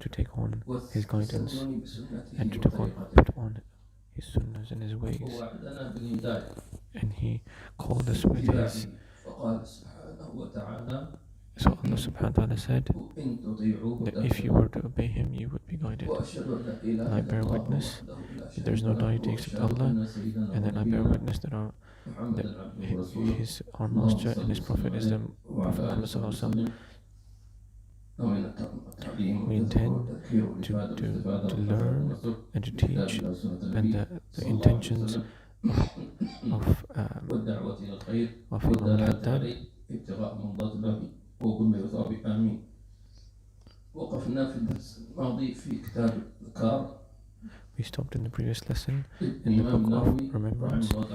to take on his guidance and to put on his sunnahs and his ways. And he called us with his. So Allah subhanahu wa ta'ala said that if you were to obey him, you would be guided. And I bear witness that there is no deity except Allah, and that I bear witness that our master and his prophet is the Prophet Muhammad sallallahu alaihi wasallam. We intend to learn and to teach, and the intentions of Imam al-Haddad. We stopped in the previous lesson in the book of remembrance of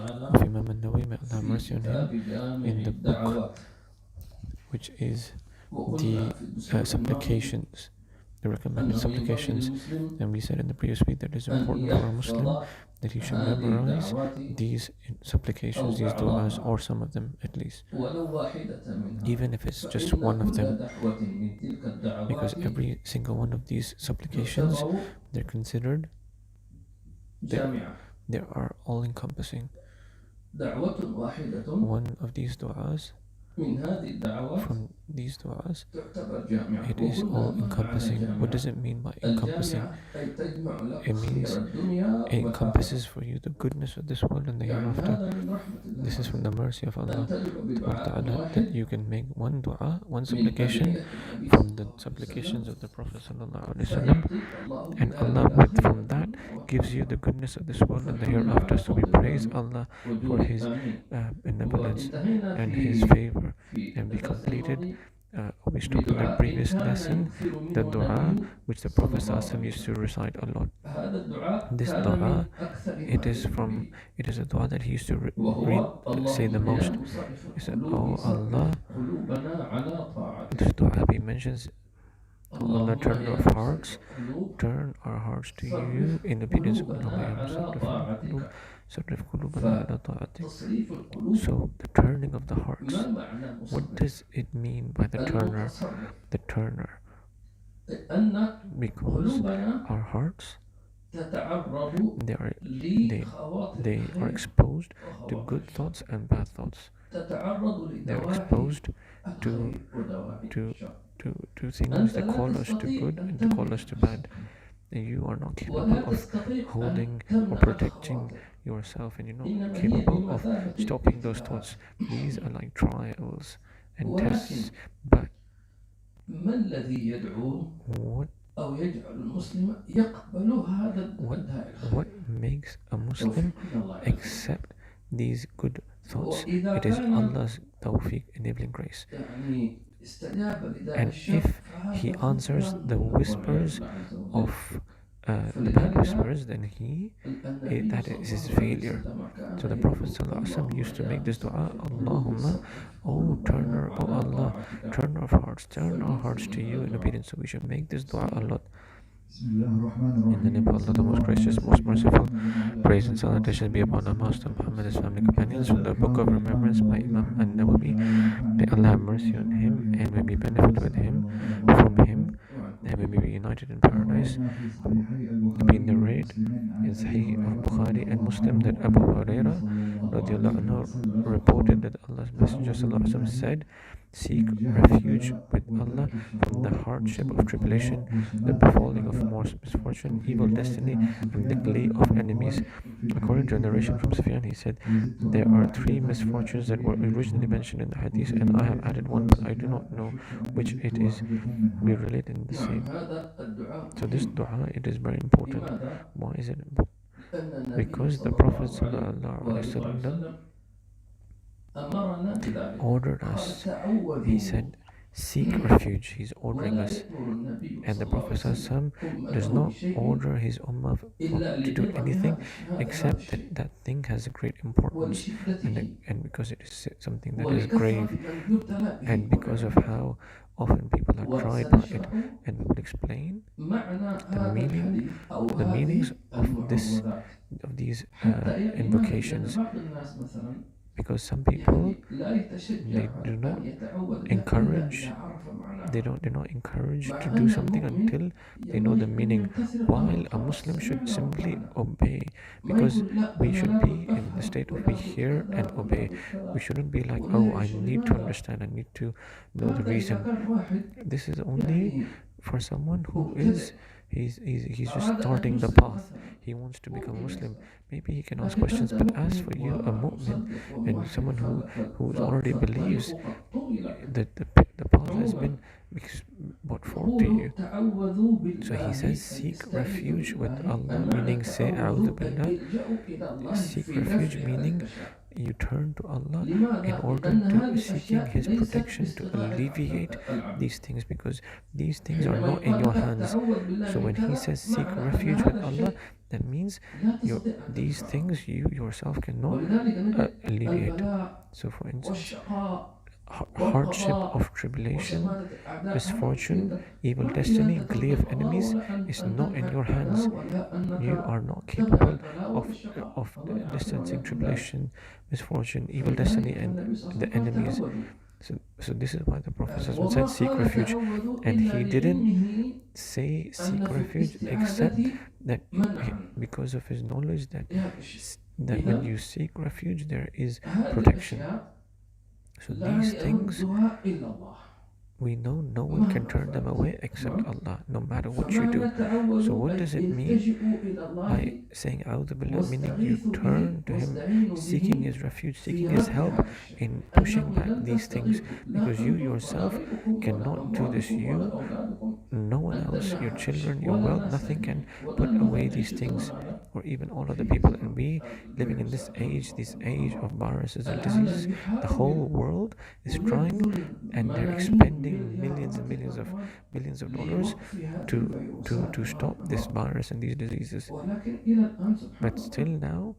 Imam al-Nawawi, may Allah have mercy on him, in the book which is the supplications, the recommended supplications. And we said in the previous week that it is important for a Muslim that he should memorize these supplications, these du'as, or some of them at least, even if it's just one of them, because every single one of these supplications, they're considered, they are all-encompassing. One of these du'as, from these du'as, it is all-encompassing. What does it mean by encompassing? It means it encompasses for you the goodness of this world and the hereafter. This is from the mercy of Allah Ta'ala, that you can make one du'a, one supplication from the supplications of the Prophet Sallallahu Alaihi Wasallam, and Allah from that gives you the goodness of this world and the hereafter. So we praise Allah for his benevolence and his favor. And we completed, we stopped in the previous lesson, the dua which the Prophet ﷺ used to recite a lot. This dua, it is a dua that he used to say the most. He said, "Oh Allah," this dua he mentions, "Oh Allah, turn our hearts to you in obedience of Allah. So the turning of the hearts, what does it mean by the turner? The turner, because our hearts, they are exposed to good thoughts and bad thoughts. They are exposed to things that call us to good and to call us to bad. And you are not capable of holding or protecting yourself, and you're not capable of stopping those thoughts. These are like trials and tests. But what makes a Muslim accept these good thoughts? It is Allah's tawfiq, enabling grace. And if he answers the whispers of the bad whispers, then that is his failure. So the Prophet ﷺ used to make this dua, Allahumma, oh Allah, turn our hearts to you in obedience. So we should make this dua a lot. In the name of Allah, the most gracious, most merciful. Praise and salutation be upon our Master Muhammad, his family companions, from the book of remembrance by Imam al-Nawawi. May Allah have mercy on him, and may we benefit with him, from him, and may we be united in paradise. We narrate in Sahih al-Bukhari and Muslim that Abu Hurairah radiallahu anhu reported that Allah's Messenger sallallahu alaihi wasallam said, "Seek refuge with Allah from the hardship of tribulation, the befalling of misfortune, evil destiny, and the glee of enemies." According to a narration from Sufyan, he said, "There are three misfortunes that were originally mentioned in the hadith, and I have added one, but I do not know which it is." We relate in the same. So this dua, it is very important. Why is it important? Because the Prophet sallallahu alaihi wasallam ordered us. He said, "Seek refuge." He's ordering us. And the Prophet ﷺ does not order his ummah to do anything except that that thing has a great importance, and because it is something that is grave, and because of how often people are tried by it. And we will explain the meanings of these invocations. because some people, يعني لا they يتشجع do أن not يتعوذ إلا إذا encourage عرف they're معناها. not encouraged to مع do أن something المؤمن until they know the ينبغي أن meaning, يمتثل while الأمر، a خلاص Muslim should سمعنا simply وأطعنا. obey, ما because يقول لا we أنا should لابد be in the أفهم state of we ولابد hear and كذا obey. ولابد We كذا shouldn't be like, oh, I وليش need to ولماذا. understand, I need to know the هذا إذا reason. كان واحد This is only يعني for someone who مبتدئ is he's just أراد أن starting the يسلم path. مثلا He wants to become a ممكن Muslim. يسأل. Maybe he can ask لكن questions, أنت but as مؤمن for you, a mu'min, ومصدق and وموحد someone who's already believes, فالطريق قد طوي لك the path has عموما. been brought forth to يقول you. تعوذوا So he بالله says, أي seek استعيذوا refuge with بالله. Allah, المعنى meaning say, A'udhu تعوذوا أي Billah. الجأوا إلى الله Seek في refuge, دفع هذا meaning البشر. you turn to Allah in لماذا؟ order لأن to هذه seeking الأشياء His ليست protection, to باستطاعة alleviate العبد. these things, because these things are حينما not in يقال your لك hands. تعوذ بالله So من when he كذا says seek معنى أن refuge with هذا Allah, الشيء that means لا تستطيع أن these تدفعه. things you yourself cannot ولذلك نجد alleviate. البلاء So for instance, والشقاء hardship والقضاء of tribulation, وشماتة الأعداء misfortune, evil ما destiny, إلى glee of تصرف enemies ولا أن is أن not in تدفع your hands. البلاء ولا You أنك are not تدفع capable البلاء of والشقاء. of الله يعافينا distancing وإياكم ذلك. tribulation, misfortune, evil فلذلك destiny, and النبي صلى الله the عليه وسلم قال enemies. تعوذوا. So this is why the Prophet ﷺ وما said seek قال refuge, تعوذوا and إلا he didn't لعلمه say seek أن في refuge except الاستعاذة that منعا because of his knowledge that لهذا الشيء. when إذا you seek refuge there is هذه protection. الأشياء So لا these things يردها إلا الله. we know no one can turn them away except Allah, no matter what you do. فمعنى So what تعوذوا does أي it mean التجئوا إلى الله by saying A'udhu Billah, meaning you واستغيثوا به turn to Him, واستعينوا seeking به His refuge, في seeking His رفع help هذا الشيء. in pushing أنكم back لن these things, تستطيعوا لا because you أنتم ولا yourself غيركم ولا cannot do this. أموالكم ولا You, أولادكم no one أن else, تمنع your هذا children, الشيء your ولا wealth, الناس nothing أن can ولا put away الناس these يعيش things, زمانا or even all of the في people. And we living in this الفيروسات age, this age of viruses and العالم diseases, the يحاول whole world is trying, ويبذل and they're ملايين expending millions and مليارات millions of الأموال billions of dollars لوقف هذه to الفيروسات stop وهذه this الأمراض. virus and these diseases. ولكن إلى الآن سبحان But الله still now,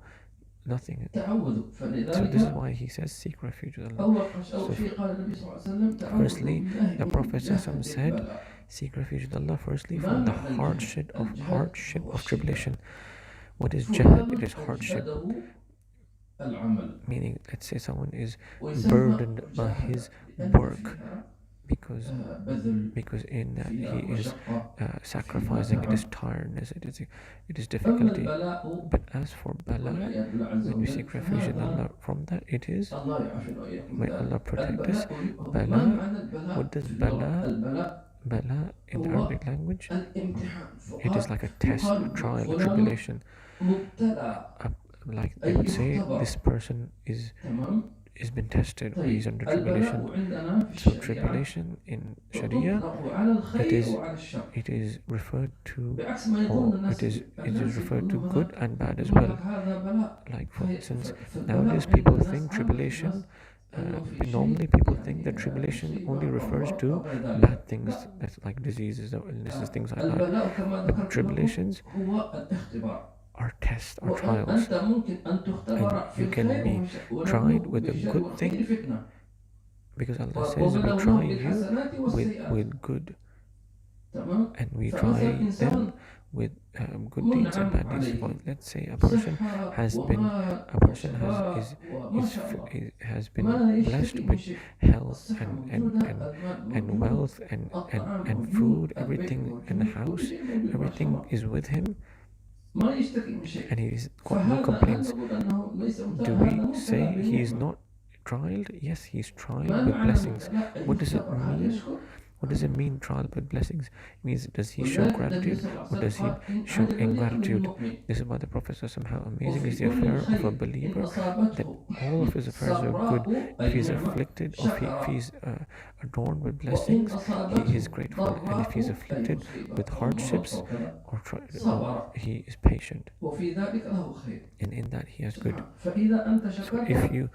nothing. تعوذوا. So this is فلذلك why he says seek refuge with Allah. أول شيء قال النبي صلى الله عليه وسلم تعوذوا Firstly, بالله the من Prophet جهد said, البلاء. seek refuge with Allah firstly ما from the معنى hardship of الجهد هو الشدة. tribulation. What is jihad? فلان It is hardship, أجهده العمل meaning let's say someone is ويسمى burdened by مجاهدة his لأن work فيها because بذل in that he فيها is مشقة sacrificing, it تعب. is tiredness, it is أما difficulty. البلاء But as for bala, والعياذ بالله عز when we وجل seek refuge in فهذا Allah from that, it is الله يعافينا وإياكم may ذلك. Allah protect us. البلاء ما Bala, معنى البلاء what does في اللغة؟ bala? البلاء Bala in the هو Arabic language, الامتحان. it is like a test, a يقال trial, a فلان tribulation. مبتلى. Like they أي would say, مختبر. this person is تمام. been tested, or he's طيب under البلاء tribulation. عندنا في So الشريعة tribulation in Sharia, تطلق على it الخير is وعلى الشر. it is referred to, بعكس ما يظن or الناس. it is referred to يقولون good and bad as يقول well. لك هذا بلاء. Like for instance, فالبلاء nowadays عند people الناس think عام. tribulation. إنه في شيء Normally people think يعني that tribulation مصيبة only أو refers أو to غير ذلك. bad things, that's like diseases or illnesses, things like that. البلاء كما But ذكرت لكم tribulations هو الاختبار. are tests, are trials, وأنت ممكن أن تختبر and في you can الخير be tried with a بالشر good والخير thing, فتنة. because Allah says we try وبلوناهم you بالحسنات والسيئات. with good, تمام. and we فمثلا try إنسان them with good deeds and منعم bad deeds. عليه For let's say a person صحة has been ومال a person وشفاء is وما شاء الله has been ما blessed يشتكي من with شيء. health الصحة and موجودة، المال and موجود، wealth الطعام and موجود، food, البيت everything in موجود، the house, كل شيء موجود ما شاء everything الله. is with him, ما يشتكي من شيء. and he's got no فهذا complaints. نقول أنه ليس مبتلى، Do هذا we مبتلى say he is بالنعمة. not trialed? Yes, he's trialed ما with معنى blessings. المبتلى؟ What does it المختبر هل mean? يشكر؟ What does it mean, trialed with blessings? It means, does he show ولذلك النبي gratitude, صلى الله عليه or does he وسلم قال إن show عجبا لأمر ingratitude? المؤمن This is why the Prophet says how amazing وفي is the كل affair of a خير إن believer, that أصابته all of his affairs are good. سراء If he's أي نعمة afflicted, or if شكر he's adorned with وإن blessings, he أصابته is grateful. And if he's ضراء أي afflicted مصيبة with أو مرض hardships, أو كذا or صبر he is patient, وفي ذلك له خير. and in that he has good. فإذا أنت So شكرت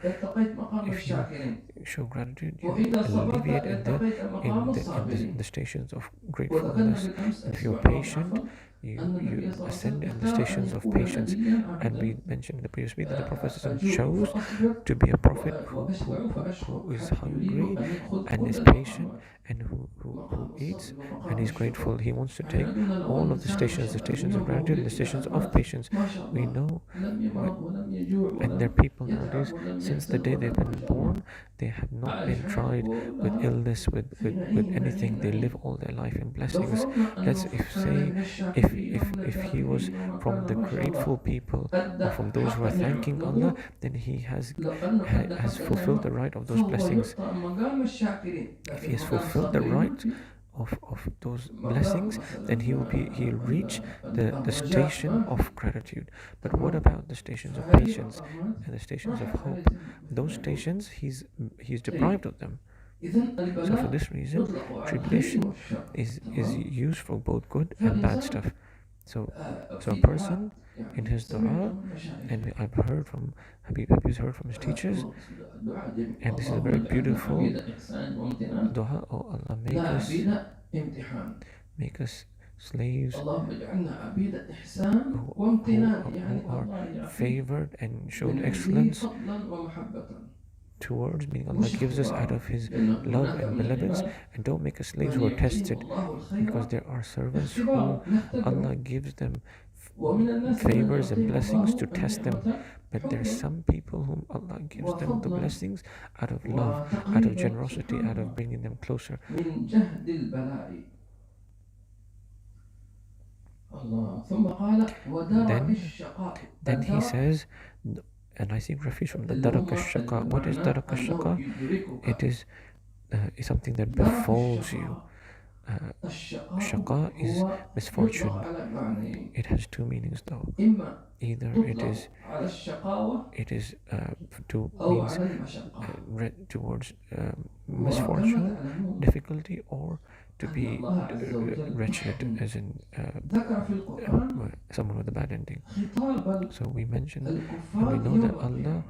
ارتقيت مقام if you الشاكرين show gratitude, you وإذا صبرت alleviate ارتقيت مقام الصابرين. the stations of وذكرنا gratefulness. بالأمس And if you're الأسبوع patient, عفوا you النبي صلى الله عليه ascend وسلم in the اختار أن stations of يكون patience. نبيا And we عبدا mentioned in the previous week that the Prophet أجوع chose فأصبر to be a prophet وأشبع فأشكر who is يريد hungry أن يأخذ and كل is patient المقامات and who مقام eats الصبر and ومقام is grateful. الشكر. He wants to take احنا قلنا لو all of الإنسان the نشأ stations of يومه gratitude and the في stations of أماكن patience. ما شاء We الله know لم what, يمرض ولم يجوع and there are ولم people nowadays, يتعب ولم since the يكسل day they've ولم ما been شاء الله born, they have not عايش been حياته tried with كلها illness, في with نعيم anything. نعيم They live نعيم. all their life in لو blessings. فرضنا Let's أنه if كان say من الشاكرين ومن if he was الذاكرين from وكان the ما شاء grateful الله people أدى or from those who حق are النعمة، thanking Allah, نقول then he لو أنه أدى has حق fulfilled the النعمة right of those فهو blessings. يعطى مقام الشاكرين، If he لكن has مقام fulfilled the الصابرين ما right في. of those مقام blessings, then مثلا he'll reach the الرجاء station ما في. of gratitude. But what تمام. about the stations of فهذه patience مقامات and the ما stations of حد hope? عليهم مثل Those ما يقول. stations he's طيب deprived of them. إذن So for البلاء this reason, يطلق على الخير tribulation والشر. is تمام. used for both good and bad فالإنسان stuff. So a في person دعاء in يعني his سمعت dua, من مشايخ and I've heard from Habib's heard from his teachers, دعاء جميل، and this is a اللهم very اجعلنا beautiful عبيد إحسان وامتنان dua. Oh Allah, لا عبيد امتحان. make us slaves اللهم اجعلنا عبيد إحسان who, وامتنان، يعني who are الله يعطي favored and showed من عنده excellence فضلا ومحبة. towards, meaning Allah مش gives us out اختبار، of His لأن love هناك and من beloveds, العباد and don't make us slaves من who are يعطيهم tested, الله because الخير there are servants who اختبار Allah نختبره. gives them ومن الناس من favors and يعطيهم blessings to الله test them. النعمة But there's حبا some people whom Allah gives them the وفضلا blessings out of love, out of وتقريبا. generosity, سبحان out of الله. bringing them closer. من جهد البلاء. الله. ثم قال ودرك الشقاء. Then he الدرك says, and I seek refuge from the اللي darak هو al-shaqa. What is المعنى darak أنه al-shaqa? يدركك. It is something that درك befalls you. الشقاء. الشقاء Shaqa is هو misfortune. يطلق على معنيين. It has two meanings though. إما Either تطلق على الشقاوة to أو means على المشقة. towards وكما misfortune, تعلمون difficulty, or to أن be الله عز وجل wretched, as in ذكر في القرآن someone with a bad ending. خطاب So we mentioned, and الكفار we know يوم that Allah القيامة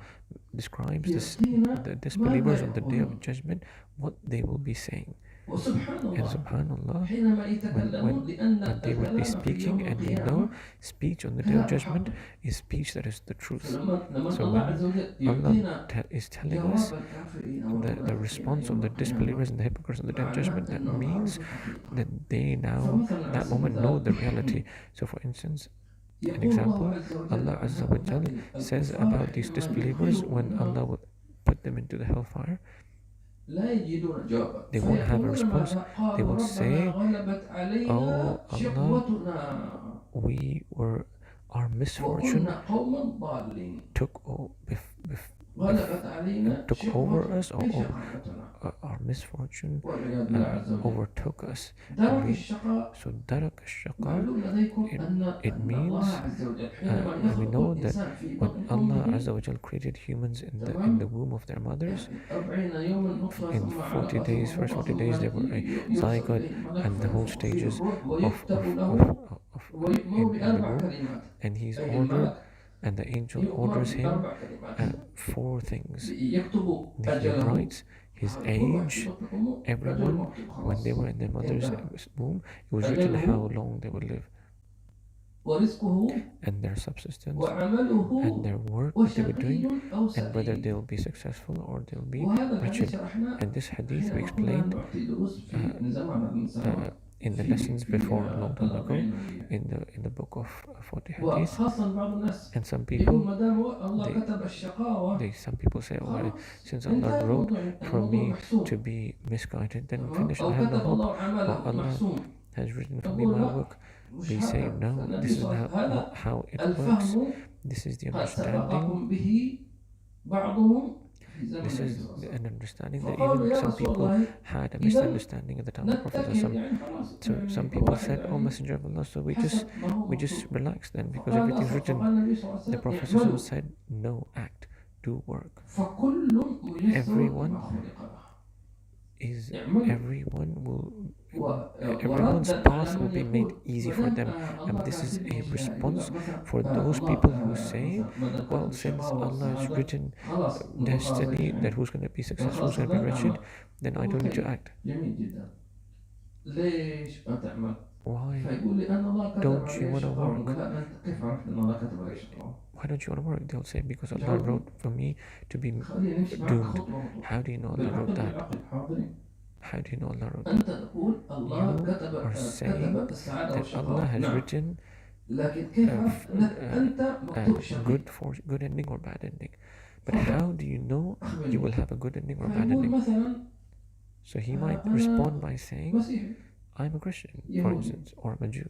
describes يعطينا the ماذا disbelievers on the day of يقولون. judgment, what they will be saying. وسبحان And الله subhanallah, حينما يتكلمون لأن when they would be الكلام في يوم speaking, and we القيامة know speech on the day of كلام judgment حق. is speech that is the truth. فلما So الله when عز وجل Allah يعطينا is telling us جواب الكافرين the response of the disbelievers and the hypocrites on the day of judgment, that means that they now, that moment, know the reality. So for instance, an example, Allah Azza wa Jal says about these disbelievers, when Allah will put them into the hellfire, لا يجدون جوابا they won't have a فيقولون response. ماذا؟ They قالوا will ربنا say, غلبت علينا Oh Allah, شقوتنا our misfortune وكنا قوما ضالين. took غلبت علينا took over us, or شقوتنا our misfortune والعياذ بالله عز وجل. overtook us. درك الشقاء So darak al-shaqa, معلوم لديكم it أن means, الله عز وجل حينما and we يخلق know that الإنسان في when بطن Allah أمه Azza wa Jal created humans in the womb of their mothers, 40 يوما نطفة in ثم 40 علقة days, ثم first مضغة 40 ثم days, they were a يرسل zygote, إليه ملك and the whole فينفخ فيه stages الروح of, ويكتب له ويؤمر in the بأربع womb, كلمات. and he's أي ordered, الملك and the angel يؤمر orders him بأربع كلمات. 4 things. يكتب He أجله. writes his age. Everyone, when they were in their mother's womb, it was written how long they would live, ورزقه and their subsistence, وعمله and their work that they were doing, وشقي أو and whether سعيد. they'll be successful or they'll be وهذا الحديث wretched. شرحناه And this hadith we حينما كنا explained نعطي دروس في من زمان من سنوات in the lessons before, a long time ago, in the book of 40 hadith. وخاصة بعض الناس And some يقول people, ما دام الله كتب الشقاوة some people say, oh, خلاص since انتهى Allah wrote الموضوع for الموضوع me محسوم. to be misguided, then تمام؟ finish, أو I have no كتب hope. الله Or عمله Allah محسوم. has written for me نقول my لا work. مش We say, هذا. no, فالنبي this is صلى الله عليه وسلم not how it works. الفهم This is the قد understanding. سبقكم به بعضهم في زمن This النبي is صلى الله عليه وسلم. an understanding that فقالوا even يا some رسول people الله had a إذا misunderstanding at the time of the Prophet. نتكل يعني خلاص So يعني some people واحد said, oh, يعني Messenger of Allah, so we حسب ما هو just مكتوب. relax then, because فقال everything's فقال written. النبي صلى الله عليه The وسلم Prophet اعملوا said, no, act, do work. فكل ميسر Everyone لما خلق له. is اعملوا everyone's path will be made easy for them. And this is a response for those people who say, well, since Allah has written destiny that who's going to be successful, who's going to be wretched, then I don't need to act. جميل جدا. ليش ما تعمل؟ why فيقول لي أن الله كتب don't you علي want to الشقاوة. work? لا، أنت كيف عرفت أن الله كتب علي الشقاوة؟ Why don't you want to work? They'll say, because Allah جاوبني. wrote for me to be خلينا نمشي معك doomed. خطوة خطوة. How do you know Allah wrote بالعقل that? بالعقل حاضرين. How do you know Allah wrote أنت that? تقول الله You كتب are saying السعادة that Allah والشقاوة. has نعم. written لكن كيف عرفت أنك أنت مكتوب شقي؟ good ending or bad ending. But تفضل. how do you know أخبرني. you will have a good ending or bad فيقول ending? مثلا So he might أنا respond by saying, مسيحي. I'm a Christian, for يهودي. instance, or I'm a Jew.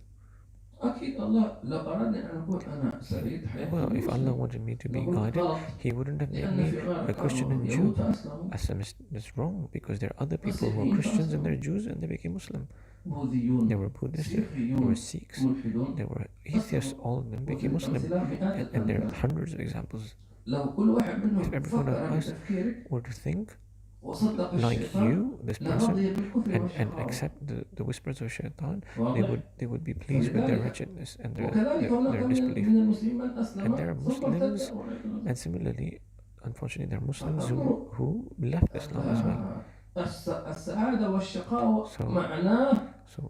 أكيد الله لو أرادني أن أكون أنا سعيد حياتي Well, if Allah مسلم. wanted me to be نقول guided, غلط. He wouldn't have made لأن me في غير a Christian and اليهود Jew. فأسلموا. That's wrong, because there are other people who are مسيحيين Christians and they're فأسلموا. Jews and they became Muslim. بوذيون. There were Buddhists, there مسيحيون. were Sikhs, ملحدون. there were atheists, all of them became Muslim. And there are hundreds of examples. لو كل واحد منهم If every one of فكر us بتفكيرك were to think وصدق like الشيطان you, this person, لرضي بالكفر and والشقاوة. accept the whispers of shaitan, واضح؟ they would be pleased with their فلذلك wretchedness and وكذلك هناك their من disbelief. المسلمين من أسلم And there are ثم ارتد Muslims, والعياذ بالله. and similarly, unfortunately, there are Muslims who left Islam as well. السعادة والشقاوة So- معناه So,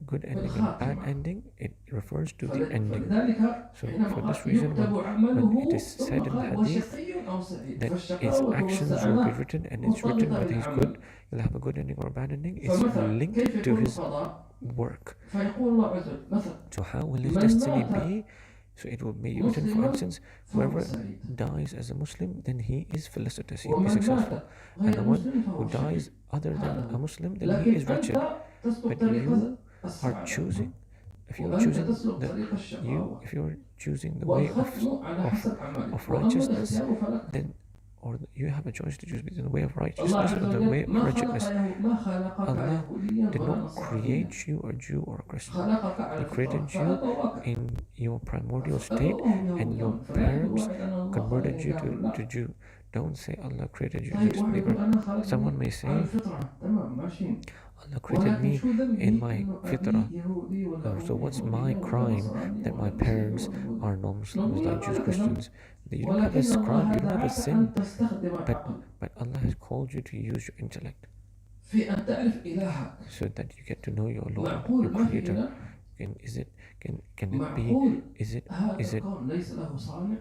good ending and bad ending, it refers to the ending. فلذلك So, حينما for this قال reason, يكتب when عمله it is ثم said in the قال hadith وشقي أو سعيد that his فالشقاوة actions will be والسعادة written, and it's written whether he's good, he'll have a good ending or a bad ending, it's فمثلا كيف linked to يكون his القضاء work. فيقول الله عز وجل مثلا So, how will his من destiny مات be? So, it will be written, for مسلما instance, فهو whoever سعيد dies as a Muslim, then he is felicitous, he will be ومن successful. مات And غير the one مسلم who فهو شقي. dies other than a Muslim, then لكن he is wretched. أنت تسلك But طريق you are السعادة choosing, if you're وأنت choosing تسلك the طريق الشقاوة if you're choosing the way والختم على حسب أعمالك of وأما righteousness, الاختيار فلك. then or you have a choice to choose between the way of الله righteousness عز or the way وجل of ما wretchedness. ما خلقك Allah يهوديا did ولا not نصرانيا create you a Jew or a Christian. خلقك على He created الفطرة you فأبوك in your primordial state, فأبوهم and your يهوديون فلا يقول parents واحد أن الله converted خلقني you كافر to لا. Jew. Don't say Allah created you as a طيب واحد disbeliever. يقول أنا خلقني Someone may على say الفطرة تمام ماشيين Allah created ولكن me شو ذنبي in my إنه fitrah. أبي يهودي ولا So أمي what's يهودية my ولا crime نصرانية that my ولا parents مسيحي ولا are non-Muslims نقول like Jews, هذا Christians? You don't have ولكن a crime, الله you don't have a دعاك sin, أن تستخدم العقل but Allah has called you to use your intellect في أن تعرف إلهك so that you get to know your Lord, معقول your ما في Creator. إله Can it be? معقول Is it هذا is it الكون ليس له صانع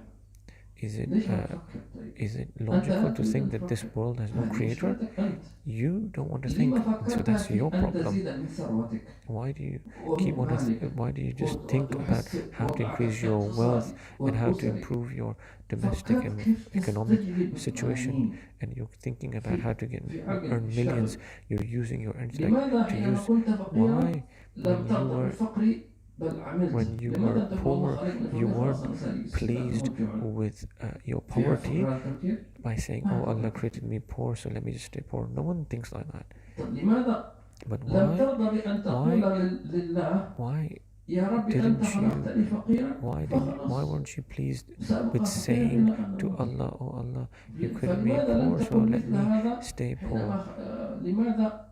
is it ليش ما uh, تفكر طيب is it أنت logical لا to تريد think أن that this تفكر world has no هذه creator? مشكلتك أنت You don't want to think, لما so فكرت that's في your أن problem. تزيد من ثروتك Why do you ومن مالك why do you just think about وتحسن how to وضعك increase your wealth الاقتصادي and how to والأسري improve your domestic فكرت and كيف economic تستجلب situation, الملايين and you're thinking about how to get في عقل earn الشعب millions? You're using your intellect لماذا to حينما use. كنت فقيرا Why لم when you ترضى were بالفقر بل عملت when you لماذا were تقول الله poor, خلقني you فقير خلاص weren't أنا سعيد pleased مرجع with your في poverty فقر التفكير by saying, "Oh, Allah created me poor, so let me just stay poor." No one thinks like that. طب لماذا But لم why ترضى بأن تقول لله why يا ربي didn't أنت you خلقتني فقيرا why فخلاص weren't you pleased سأبقى with فقيرا saying إلى أن to أموت. Allah, "Oh Allah, you created me فلماذا لم poor, so تقل let مثل me هذا stay poor"? حينما لماذا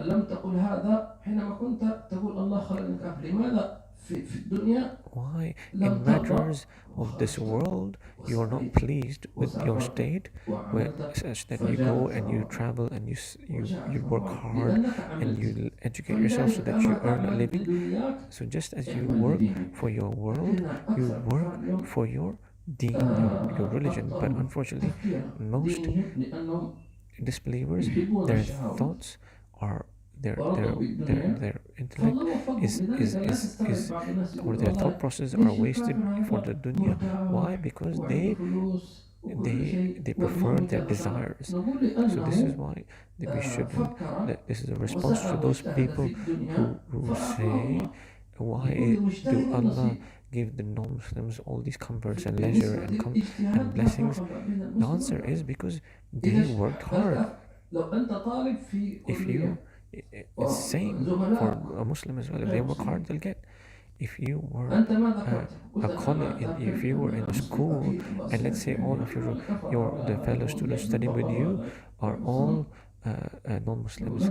لم تقل هذا حينما كنت تقول الله خلقني كافر لماذا في الدنيا Why, لم in ترضى matters of this world, you are not pleased with your state, where such that you go and you travel and you work hard and you educate yourself so that you earn a living. So just as you work for your world, you work for your deen, your religion. But unfortunately, most disbelievers, their thoughts are their intellect is or their thought processes are wasted for the dunya. Why? Because they prefer their desires. So this is why that we shouldn't. That this is a response to those people who say, "Why do Allah give the non-Muslims all these comforts and leisure and blessings?" The answer is because they worked hard. If you It's same for a Muslim as well. If they work hard, they'll get. If you were a college, if you were in a school, and let's say all of the fellow students studying with you are all non-Muslims,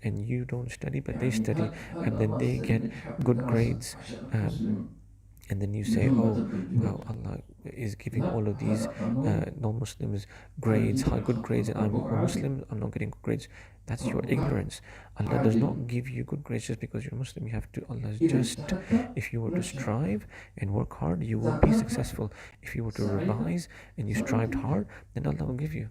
and you don't study, but they study, and then they get good grades, and then you say, بدون ما oh, تبذل جهد. Allah is giving لا، all of these هذا قانون non-Muslims grades, عادي high good grades, and I'm قانون a عادي. Muslim, I'm not getting good grades. That's your ربك ignorance. Allah does عادل. not give you good grades just because you're Muslim. You have to, Allah is إذا just, اجتهدت if you were to نجح، strive and work hard, you will be ذاكرت successful. If you were to سعيت revise and you فأنت strived نجح. hard, then Allah will give you.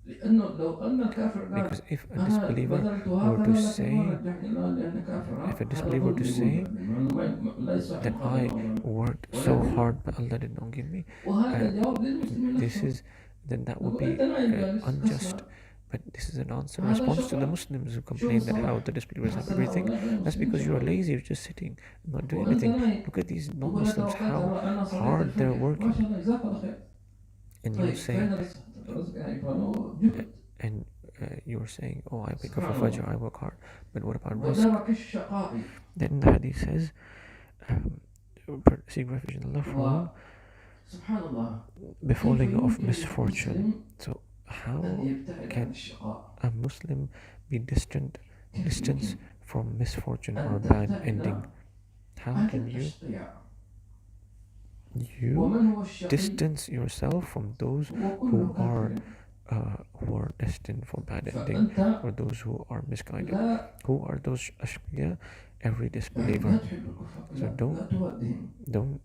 لأنه لو أن الكافر Because قال if a أنا disbeliever بذلت were to هكذا لكن ما say, نجحني الله لأني كافر، if a هذا disbeliever were ظلم to يقول say لأنه لا يصح that مخالفة I الأمر worked so ولكن hard but Allah did not give me, وهذا جواب للمسلمين this نفسهم. is, then that would نقول be أنت نايم جالس unjust. تكسر، But this is an answer, هذا response to the شكرا. Muslims who شوف complain that how الصلاح the disbelievers have حسن everything. هؤلاء غير That's المسلمين because you are شكرا. lazy, you're just sitting and not doing وأنت anything. نايم Look at these تقول أنا non-Muslims, توكلت how أنا صليت hard they're الفجر، ما working. شاء الله جزاك الله خير. And طيب you'll say, فين الرزق؟ الرزق يعني فانه جهد. and you're saying, oh, I wake up for Fajr, I work hard. But what about risk? ودرك الشقاء Then the hadith says, seek refuge in Allah from سبحان الله befalling كيف of يمكن misfortune. للمسلم So how أن يبتعد عن can الشقاء؟ a Muslim be كيف distance يمكن from misfortune or أن bad تبتعد ending? How عن can الأشقياء؟ you ومن هو الشقي؟ distance yourself from those هو who كل are كافر. who are destined for bad ending, فأنت or those who are misguided? لا Who are those ashqiya? Every لا disbeliever. تحب الكفار، So لا تودهم، don't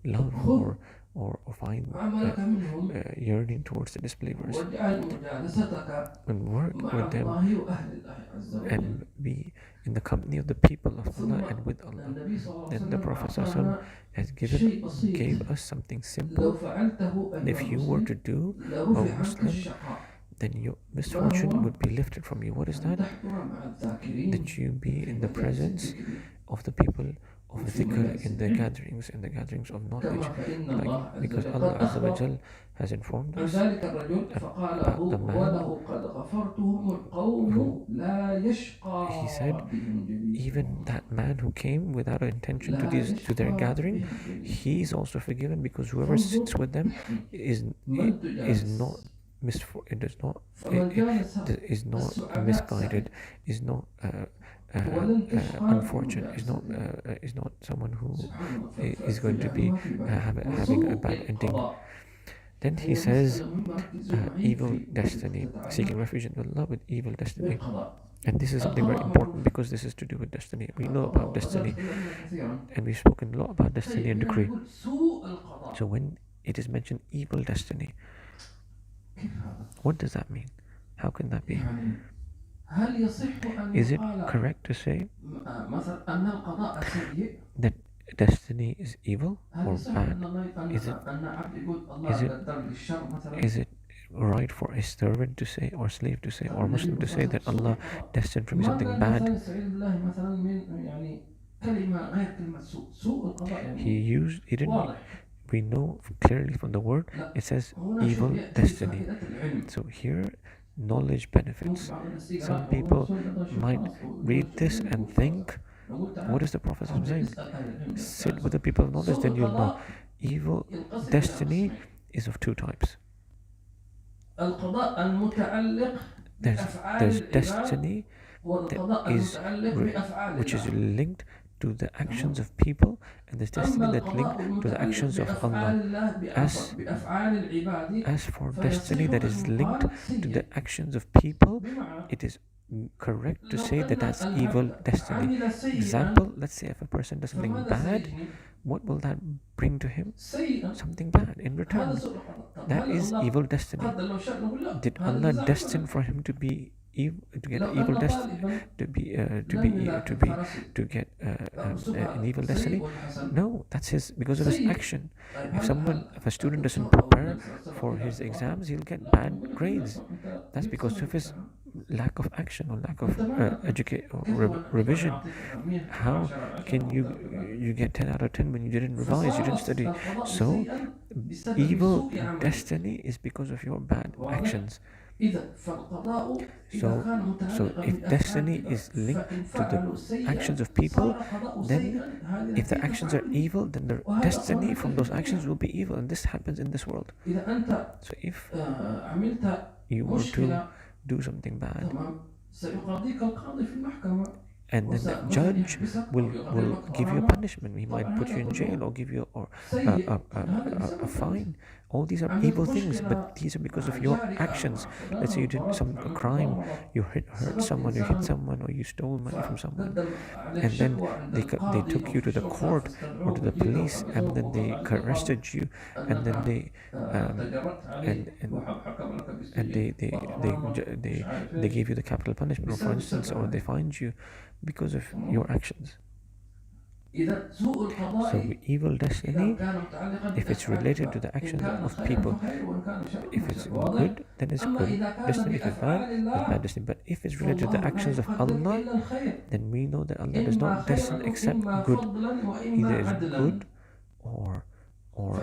love خذ or find عملك منهم yearning towards the disbelievers, واجعل مجالستك and work مع with them الله وأهل الله عز وجل. and be in the company of the people of ثم Allah and with Allah. النبي صلى الله عليه Then the وسلم Prophet أعطانا ﷺ has شيء بسيط gave us something لو simple. فعلته And if أيها you were المسلم to do, لرفع O عنك Muslim, الشقاء then your misfortune وهو would be lifted from you. What is أن that? تحضر مع الذاكرين That you be في in the مجالس presence الذكر of the people of وفي dhikr مجالس in the العلم gatherings of كما knowledge. فإن Like, الله عز because وجل Allah قد Azza wa أخبر Jal has informed عن us ذلك الرجل فقال له about the man وله قد غفرتهم القوم لا يشقى he said, بهم جليسهم. even that man who came without an intention to لا their يشقى gathering, بهم جليسهم. he is also forgiven, because whoever sits with them is من is تجالس not it does not فمن جالس is not السعداء misguided, سعيد is not ولن تشقى unfortunate, is not someone who سبحان الله. is going to be having a وسوء bad ending. القضاء Then he هي says, مسألة مهمة ركزوا معي evil في destiny, تتعلق seeking refuge in Allah with evil destiny. بالقضاء. And this is something very القضاء important معروف. because this is to do with destiny. We know about destiny, كثيرا. and we've spoken a lot about destiny and طيب decree. نقول سوء القضاء So when it is mentioned evil destiny, كيف هذا؟ what does that mean? How can that be? يعني هل يصح أن Is it يقال correct to say مثلا أن القضاء سيء؟ that destiny is evil هل or يصح bad? أن الله Is it- أن عبد يقول الله is it- قدر لي الشر مثلا؟ Is it right for a servant to say, or slave to say, or Muslim to say that Allah destined for me something ماذا bad? الإنسان يستعيذ بالله مثلا من يعني كلمة غير كلمة سوء القضاء يعني He didn't, واضح. we know clearly from the word, لا it says هنا evil شوف يأتي destiny. فائدة العلم. So here, knowledge benefits. ممكن بعض الناس يقرأ Some والله people رسول الله شوف might خلاص هو read يقول this شو and يقول think, نقول تعال what is the Prophet saying? اسأل أهل العلم. Sit with the people of knowledge, سوء then you'll know. القضاء Evil ينقسم إلى destiny قسمين. is of two types. القضاء المتعلق بأفعال There's العباد destiny والقضاء that is المتعلق بأفعال which is الله. linked to the actions of people, and there's destiny أما that's القضاء linked to the actions of المتعلق Allah. بأفعال الله As- بأفعال العباد As for فيصح destiny that is أن linked يقال to سيء. the actions of people, بمعنى it is correct to لو say that أن that's العبد evil destiny. عمل سيئا Example, let's say if a person does something فماذا bad, سيجني؟ what will that bring to him? سيئا. Something bad in هذا return. سوء القضاء. طب That هل is الله evil destiny. قدر لو شاء نقول لا Did هذا Allah جزاء destine ولا. for him to be evil, to get لو evil أن destiny, طالبا to be لم يلاقي فرسي to get an evil سيء destiny? ولا حسن؟ No, that's his, because of his سيء. action. طيب If هل if a student doesn't الدكتور أو prepare الناس أو for السبب his لا exams, he'll get لا، bad نقول لك grades. لا، أنت That's كيف because تسوي of his كذا؟ lack of action or lack of أنت ما educate or كيف هو revision. أعطيك 100 How 10 can 10 you get 10 out of 10 when you didn't revise, you didn't study? القضاء So سيئا بسبب evil سوء عمل. destiny is because of your bad واضح؟ actions. إذا فالقضاء إذا So- كان متعلقا if destiny بأفعال is linked فإن to the فعلوا سيئا actions of people, صار قضاء then سيئا. هذه if the نتيجة actions are فعل. evil, then the وهذا destiny أمر from في those الدنيا. actions will be evil, and this happens in this world. إذا أنت So if عملت you were to مشكلة do something bad تمام سيقاضيك القاضي في المحكمة. and then the judge will give you a punishment. He might put you in jail or give you or a fine. All these are evil things, but these are because of your actions. Let's say you did a crime, you hurt someone, you hit someone, or you stole money from someone, and then they took you to the court or to the police, and then they arrested you, and then they and they gave you the capital punishment, or for instance, or they fined you because of your actions. So evil destiny, if it's related to the actions of people, if it's good, then it's good destiny. If it's bad, it's bad destiny. But if it's related to the actions of Allah, then we know that Allah does not destine except good. Either is good or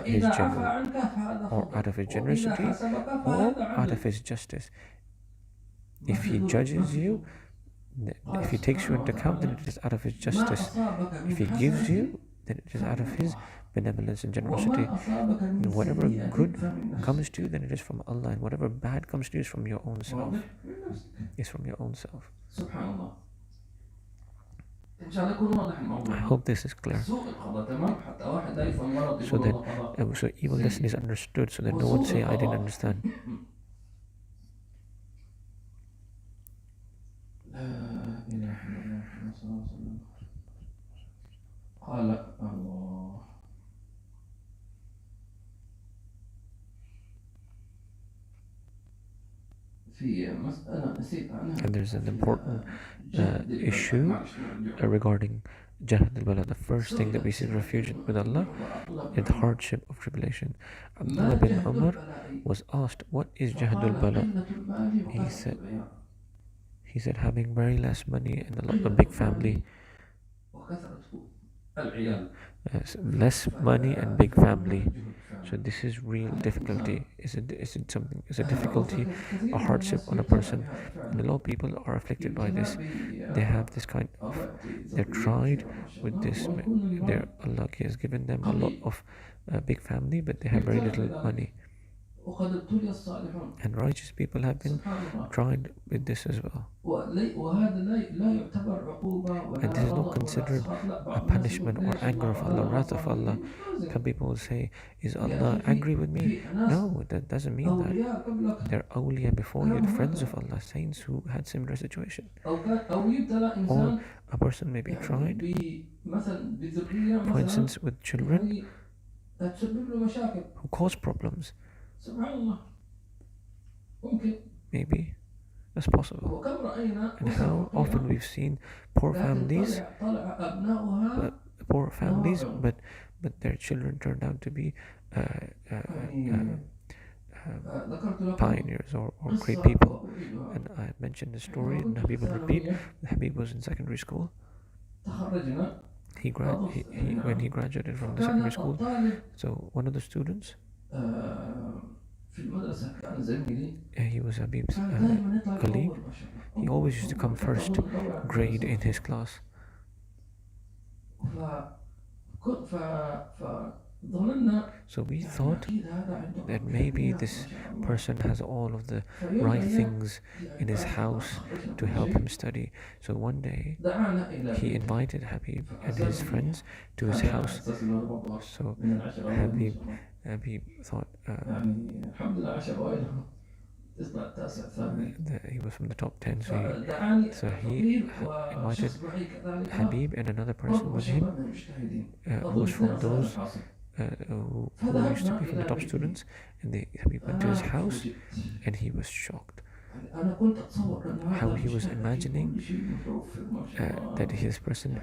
his general, or out of his generosity, or out of his justice. If he judges you, if he takes you into account, then it is out of his justice. If he gives you, then it is out of his benevolence and generosity. And whatever good comes to you, then it is from Allah, and whatever bad comes to you is from your own self. Is from your own self. I hope this is clear. So that so evil destiny is understood, so that no one say I didn't understand. And there's an important issue regarding Jahd al-Bala. The first thing that we see refuge with Allah is the hardship of tribulation. Abdullah bin Umar was asked, what is Jahd al-Bala? He said having very less money and a big family. Less money and big family. So this is real difficulty. Is it something? Is a difficulty, a hardship on a person? And a lot of people are afflicted by this. They have this kind of. They're tried with this. Allah has given them a lot of big family, but they have very little money. And righteous people have been tried with this as well. And this is not considered a punishment or anger of Allah, wrath of Allah. Some people will say, is Allah angry with me? No, that doesn't mean that. They're awliya before you, the friends of Allah, saints who had similar situation. Or a person may be tried, for instance, with children who cause problems. Maybe that's possible. And how often we've seen poor families, but their children turned out to be pioneers or great people. And I mentioned the story, and Habib will repeat. Habib was in secondary school. When he graduated from the secondary school, so one of the students, he was Habib's colleague. He always used to come first grade in his class. So we thought that maybe this person has all of the right things in his house to help him study. So one day he invited Habib and his friends to his house. So Habib thought he was from the top 10, so he invited Habib and another person with him who was from those who used to be from the top students, and Habib went to his house, and he was shocked how he was imagining that his person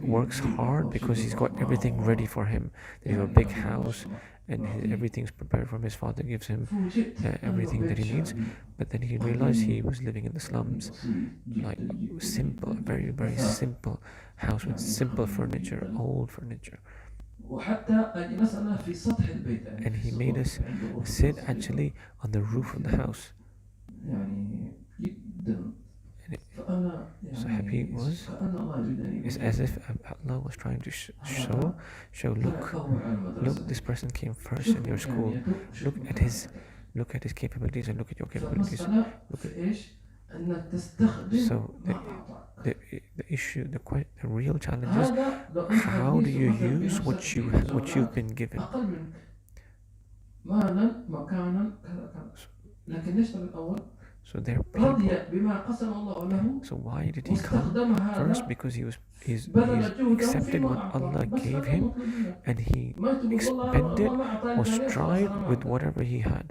works hard because he's got everything ready for him. That he has a big house and everything's prepared for him. His father gives him everything that he needs, but then he realized he was living in the slums, like simple, very very simple house with simple furniture, old furniture. And he made us sit actually on the roof of the house. So Habib it's as if Allah was trying to show, look, this person came first in your school. Look at his capabilities and look at your capabilities. أنك تستخدم So ما أعطاك. the issue, the real challenge is, هذا لو أنت how do رئيس you ومثل use بنفسك في what you've زملاء been given. أقل منك مالا مكانا كذا كذا، لكن ليش الأول So there are رضي people. بما قسم الله له So why did he come? واستخدم First, هذا because he's بذل جهده accepted فيما what أعطاه. Allah بس gave هذا him, المطلوب منك. and he ما تقول والله expended الله ما أعطاني or ذلك خلاص strived أنا ما with أعطاني. whatever he had.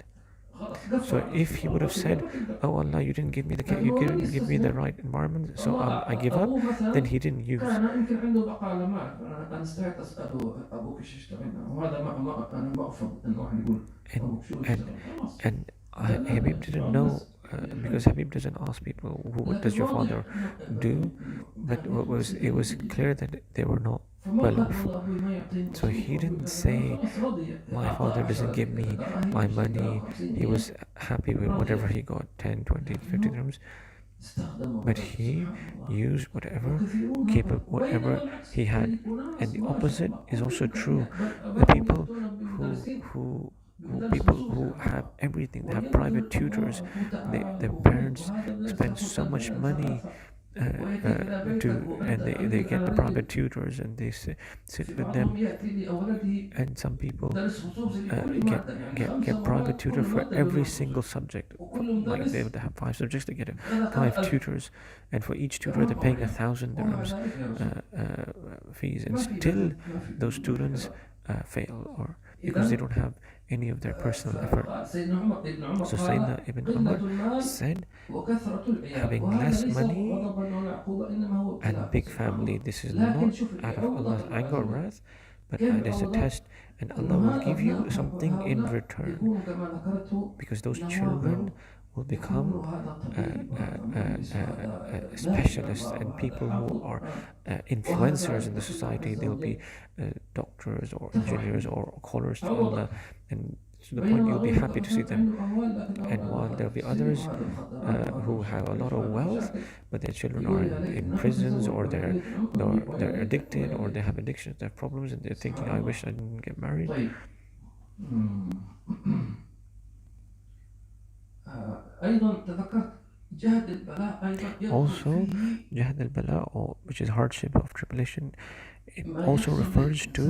خلاص قفل So على if نفسك. he would have والله said, تقدر. "Oh Allah, you didn't give me لكن you هو لم didn't give me the يستسلم. right environment, so الله I give up," أبوه مثلا then he didn't use. كان يمكن عنده بقالة، ما أعرف، أنا استطعت أسأله أبوك إيش اشتغلنا، وهذا ما أنا ما أفضل إنه واحد يقول And أبوك شو and اشتغل. خلاص. and Habib didn't know, because Habib doesn't ask people, what does your father do? But it was clear that they were not well off. So he didn't say, "My father doesn't give me my money." He was happy with whatever he got, 10, 20, 50 dirhams. But he used whatever he had. And the opposite is also true. The people who have everything, they have private tutors, their parents spend so much money and they get the private tutors, and they sit with them. And some people get private tutor for every single subject. Like they would have 5 subjects, they get 5 tutors, and for each tutor they're paying 1,000 dirhams fees, and still those students fail, or because they don't have any of their personal effort. So Sayyidina Ibn Umar said, having less money and big family, this is not out of Allah's anger or wrath, but it is a test, and Allah will give you something in return, because those children will become specialists and people who are influencers in the society. They'll be doctors or engineers or callers to Allah, and to the point you'll be happy to see them. And while there'll be others who have a lot of wealth, but their children are in prisons, or they're addicted, or they have addictions, they have problems, and they're thinking, "I wish I didn't get married." Also, jahd al-bala, which is hardship of tribulation, it also refers to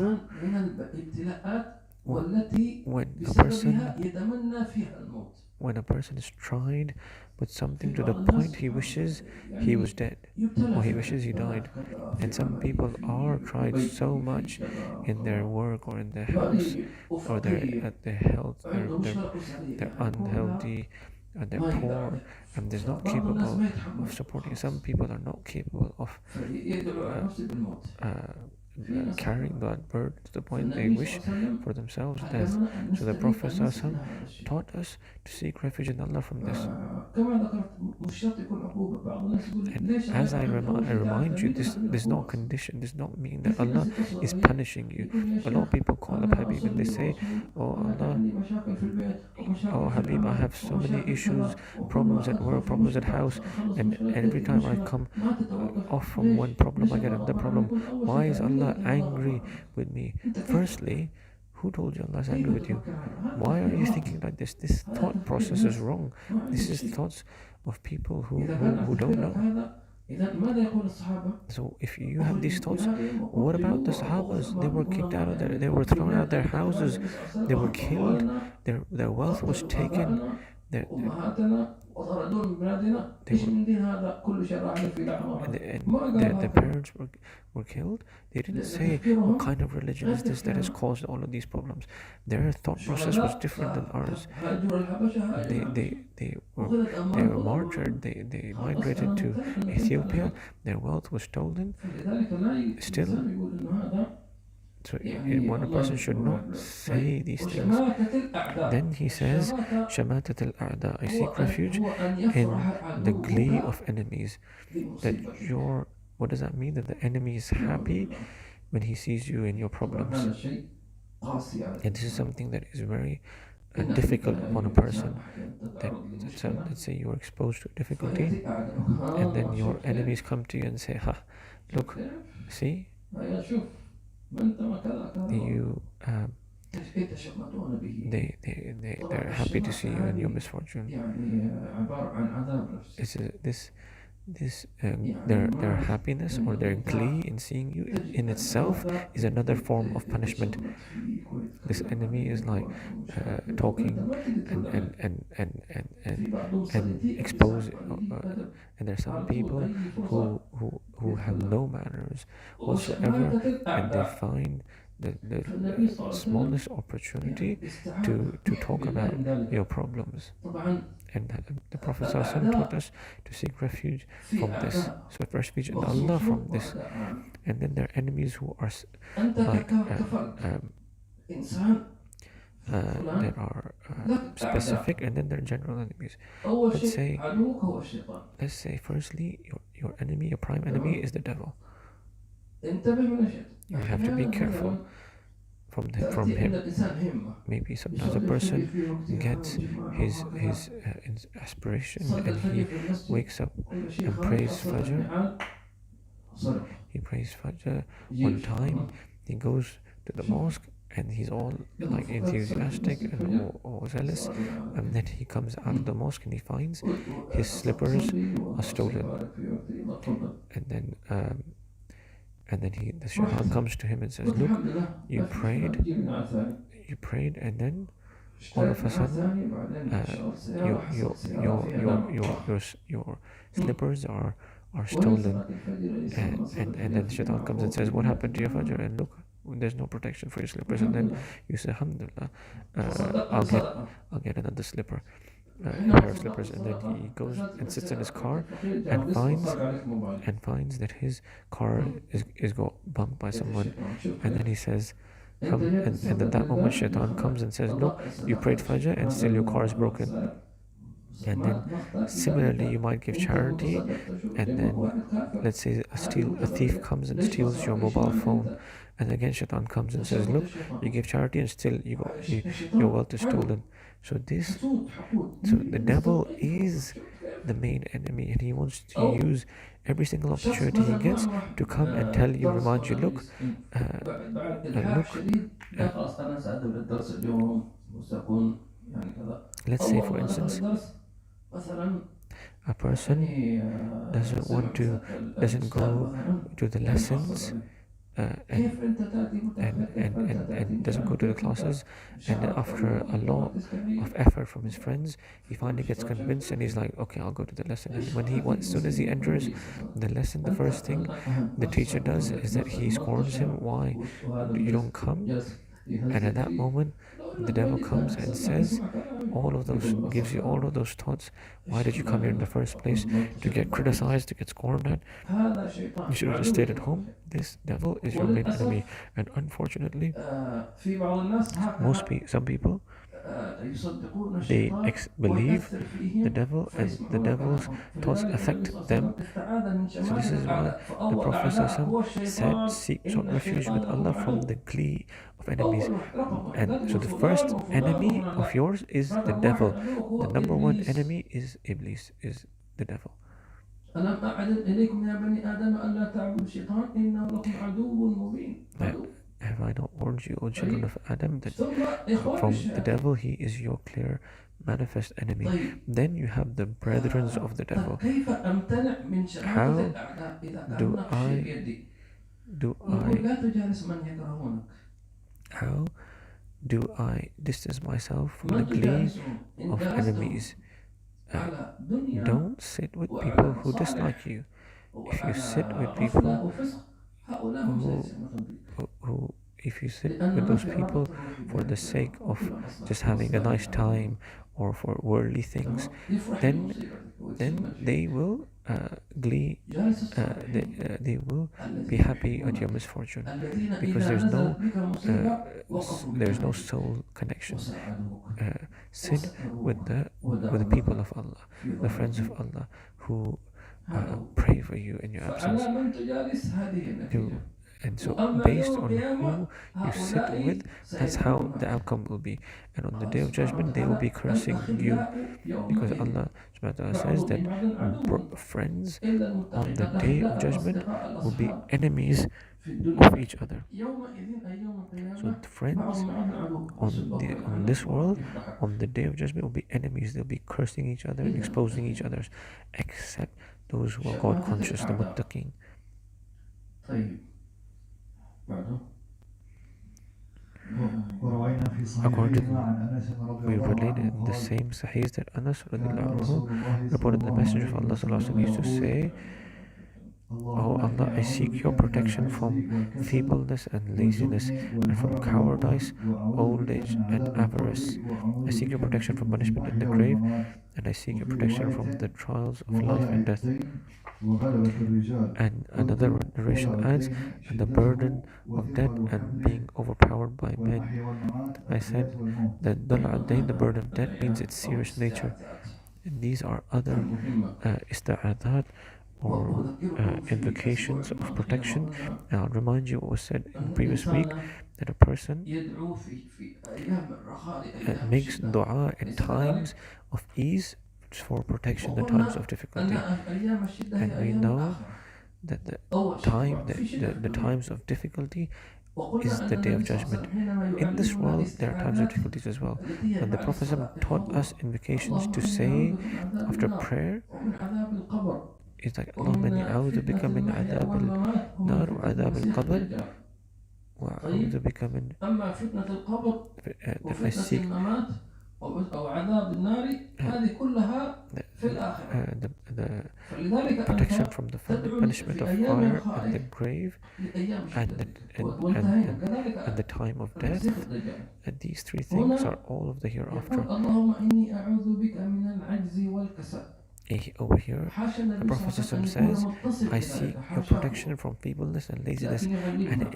when a person is tried with something to the point he wishes he was dead, or he wishes he died. And some people are tried so much in their work, or in their house, or their health, they're unhealthy, and they're poor, and they're not capable of supporting. Some people are not capable of carrying that burden to the point they wish for themselves death. So the Prophet ﷺ taught us to seek refuge in Allah from this. And as I remind you, this is not condition, this does not mean that Allah is punishing you. A lot of people call up Habib and they say, "Oh Allah, oh Habib, I have so many issues, problems at work, problems at house, and every time I come off from one problem I get another problem. Why is Allah angry with me?" Firstly, who told you Allah is angry with you? Why are you thinking like this? This thought process is wrong. This is thoughts of people who don't know. So if you have these thoughts, what about the Sahabas? They were kicked out of they were thrown out of their houses, they were killed, their wealth was taken, and their parents were killed. They didn't say, "What kind of religion is this that has caused all of these problems?" Their thought process was different than ours. They were martyred, they migrated to Ethiopia, their wealth was stolen. Still, so one person should not say these things. Then he says, "Shamatat al-a'da," I seek refuge in the glee of enemies. That what does that mean? That the enemy is happy when he sees you in your problems. And this is something that is very difficult upon a person. Let's say you are exposed to difficulty, and then your enemies come to you and say, "Ha, look, see, you يتشمتون به. they're طبعا happy to الشماتة see you in your هذه misfortune. يعني عبارة عن عذاب نفسي. This يعني their ما happiness or يعني their أنت glee in seeing you in تجد أن itself هذا is another form of punishment. يتشمت فيك This ويتكلم enemy is عليك like ومش عارف إيه، وأنت talking ما تقدر and ترد and عليه. and and and and في بعضهم and صريح expose بصراحة قليل أدب and there are some على طول people أي فرصة who have يتكلم. no manners whatsoever, وشماتة and they الأعداء. find the فالنبي صلى الله عليه وسلم smallest opportunity يعني استعاذ to talk بالله about من your ذلك. problems. طبعا And the Prophet ﷺ taught الأعداء us to seek refuge في from this, أعداء so refuge in Allah مخصوص from this. وأعداء عام. And then there are enemies who are أنت like كفرد إنسان فلان that are لك specific, أعداء. and then there are general enemies. أول Let's شيء say عدوك هو الشيطان. firstly your enemy, your prime enemy is the devil. انتبه من الشيطان. You have to be careful from تأتي عند him. الإنسان همة. Maybe sometimes a person gets his aspiration and he wakes up and prays Fajr. He prays Fajr one time. He goes to the mosque and he's all like enthusiastic and all zealous, and then he comes out of the mosque and he finds his slippers are stolen. And then the shaitan comes to him and says, look, you prayed, and then all of a sudden your slippers are stolen. And then the shaitan comes and says, what happened to your fajr? And look, there's no protection for your slippers. And then you say, alhamdulillah, I'll get another slipper, a pair of slippers. And then he goes and sits in his car and finds that his car is got bumped by someone. And then he says, and at that moment shaitan comes and says, look, you prayed fajr and still your car is broken. And then similarly you might give charity, and then let's say a thief comes and steals your mobile phone, and again shaitan comes and says, look, you give charity and still your wealth is stolen. So the devil is the main enemy, and he wants to use every single opportunity he gets to come and tell you, remind you, look, let's say for instance a person doesn't go to the lessons, and doesn't go to the classes, and then after a lot of effort from his friends he finally gets convinced and he's like, okay, I'll go to the lesson. And as soon as he enters the lesson, the first thing the teacher does is that he scorns him. Why you don't come? And at that moment the devil comes and says gives you all of those thoughts. Why did you come here in the first place? To get criticized, to get scorned at? You should have just stayed at home. This devil is your main enemy. And unfortunately, some people, they believe the devil, and the devil's thoughts affect them. So this is why the Prophet ﷺ sought refuge with Allah from the glee of enemies. And so the first enemy of yours is the devil. The number one enemy is Iblis, is the devil. Have I not warned you, O children of Adam, that from the devil he is your clear manifest enemy? Then you have the brethren of the devil. How do I distance myself from the glee of enemies? Don't sit with people who dislike you. If you sit with people if you sit with those people for the sake of just having a nice time or for worldly things, then they will they will be happy at your misfortune, because there's no soul connection. Sit with the people of Allah, the friends of Allah, who pray for you in your absence. And so وأما based يوم on القيامة who you sit with, هؤلاء that's how the سيكفرون. outcome will be. And on the قال day of سبحانه judgment, they will be وتعالى cursing you, الأخلاء because يومئذ Allah subhanahu wa ta'ala says بعضهم that لبعض عدو friends إلا on المتقين. the day of الأخلاء judgment الأصدقاء will be الأصحاب enemies في of الدنيا each other. يومئذ أي يوم So القيامة the friends بعضهم لبعض عدو on يسبهم on ويلعنهم this world, ويفضحك. on the day of judgment, will be enemies. They'll be cursing each other and إلا exposing each المتقين other, except those who are God شماتة conscious, the الأعداء. muttaqin. طيب بعده وروينا في According, صحيحيهما عن أنس رضي we الله related عنه in the قال same sahih that Anas كان radiallahu anhu رسول الله صلى reported the الله Messenger of عليه Allah sallallahu alaihi wasallam وسلم used to يقول say, "Oh اللهم Allah, إني I أعوذ seek بك your من protection العجز from والكسل feebleness and laziness, والجبن and from والهرم cowardice, والبخل وأعوذ old بك age, من and عذاب القبر avarice. I وأعوذ seek your بك من protection from فتنة punishment in the المحيا grave, والممات and I seek your وفي protection from رواية the trials of life وضلع and death." الدين وغلبة الرجال And قلت another narration ضلع adds, الدين "And the burden شدته of debt وثقل and حمله being overpowered by men." والمحيا والممات I الحياة said والموت. that Dal Adain, the burden of debt, means الأدعية its أو serious nature. الاستعاذات And these are other مهمة. ista'adat, or وأذكركم في الأسبوع invocations of الماضي حين protection. قلنا And I'll remind you what was said in أن the previous week, الإنسان that a person يدعو في أيام الرخاء أيام makes الشدة. dua in أليس times كذلك؟ of ease for protection, the وقلنا times of أن difficulty. أيام الشدة And هي we أيام know الآخرة. that the أول شيء time, في شدة في the الدنيا. times of difficulty وقلنا is أن the day of النبي صلى الله عليه judgment. وسلم حينما In this يعلمنا world, there are times of الاستعاذات difficulties as well. التي هي And the بعد Prophet الصلاة taught يقول us invocations اللهم to إني say أعوذ بك من عذاب after النار prayer. ومن عذاب القبر It's like, ومن اللهم إني أعوذ بك فتنة من المحيا عذاب والممات ومن النار فتنة وعذاب المسيح القبر الدجال. وأعوذ بك من أما فتنة القبر that I وفتنة seek الممات أو عذاب النار هذه كلها في الآخرة. the فلذلك protection أنت from the تدعو punishment في of أيام fire and the رخائك grave لأيام and شدتك the, وانتهينا كذلك and the time of المسيح death. الدجال. And these three things هنا are all of the يقول hereafter. اللهم إني أعوذ بك من العجز والكسل. Over here, حاشا the النبي صلى Prophet الله عليه وسلم أن يكون says, متصف I بذلك seek your حاشاه. protection from feebleness and laziness. لكن And يغلبنا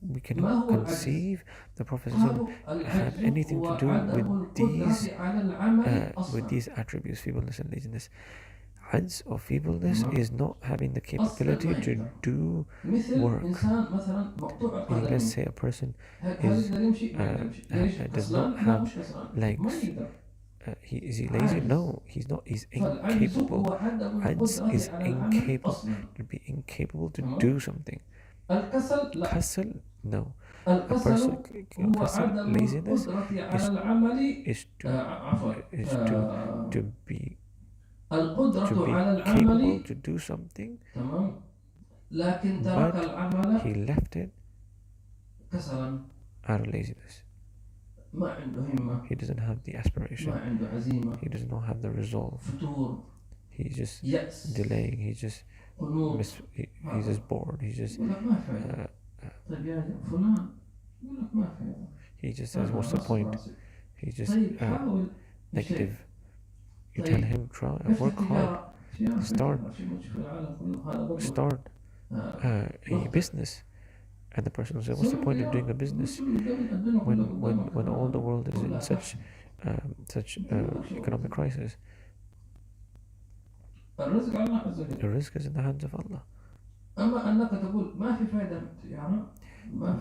we ما cannot هو العجز؟ conceive the Prophet قالوا have العجز anything هو to do عدم القدرة على العمل with أصلا. these attributes, feebleness and laziness. Ajz or feebleness is not having the capability to do مثل work. إنسان مثلا مقطوع Meaning, let's القدمين say a person هل is يقدر يمشي؟ ما يقدر يمشي. ليش؟ does كسلان؟ not لا have مش كسلان ما legs. يقدر. Is he lazy? عاجز. No, he's not. He's فالعجز incapable. هو عدم Ajz القدرة is على العمل incapable أصلا. to be incapable to تمام. do something. الكسل لا. Kasal, no. A الكسل person, هو kasal, عدم laziness القدرة على is العمل is to عفوا is to be القدرة على العمل capable to do something, تمام لكن ترك but العمل he left it كسلا. out of laziness. ما عنده همة. He doesn't have the ما aspiration. عنده عزيمة. He does not have the resolve. فتور. He's just يأس. delaying. He's just قنوط. he's just bored. He's just يقول لك ما فايدة. طيب يا فلان يقول لك ما فايدة. he just says, what's the point? He's just طيب حاول negative. You طيب. tell him, try, work hard, start a business. And the person will say, what's the point of doing a business when all the world is in such economic crisis? The risk is in the hands of Allah.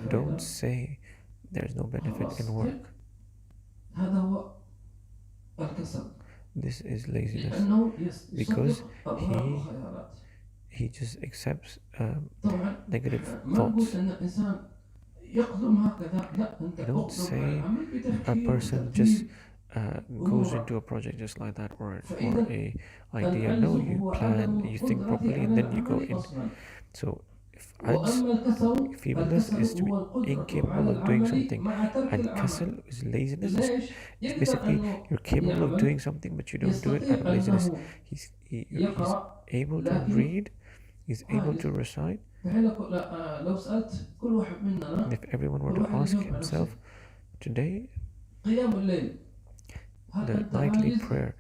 Don't say there's no benefit in work. This is laziness, because he just accepts negative thoughts. You don't say a person just goes into a project just like that, or a idea. No, you plan, you think properly, and then you go in. So if feebleness is to be incapable of doing something, and kasal is laziness. It's basically you're capable of doing something, but you don't do it out of laziness. He's able to read, he's able to recite. And if everyone were to ask himself today, the nightly prayer,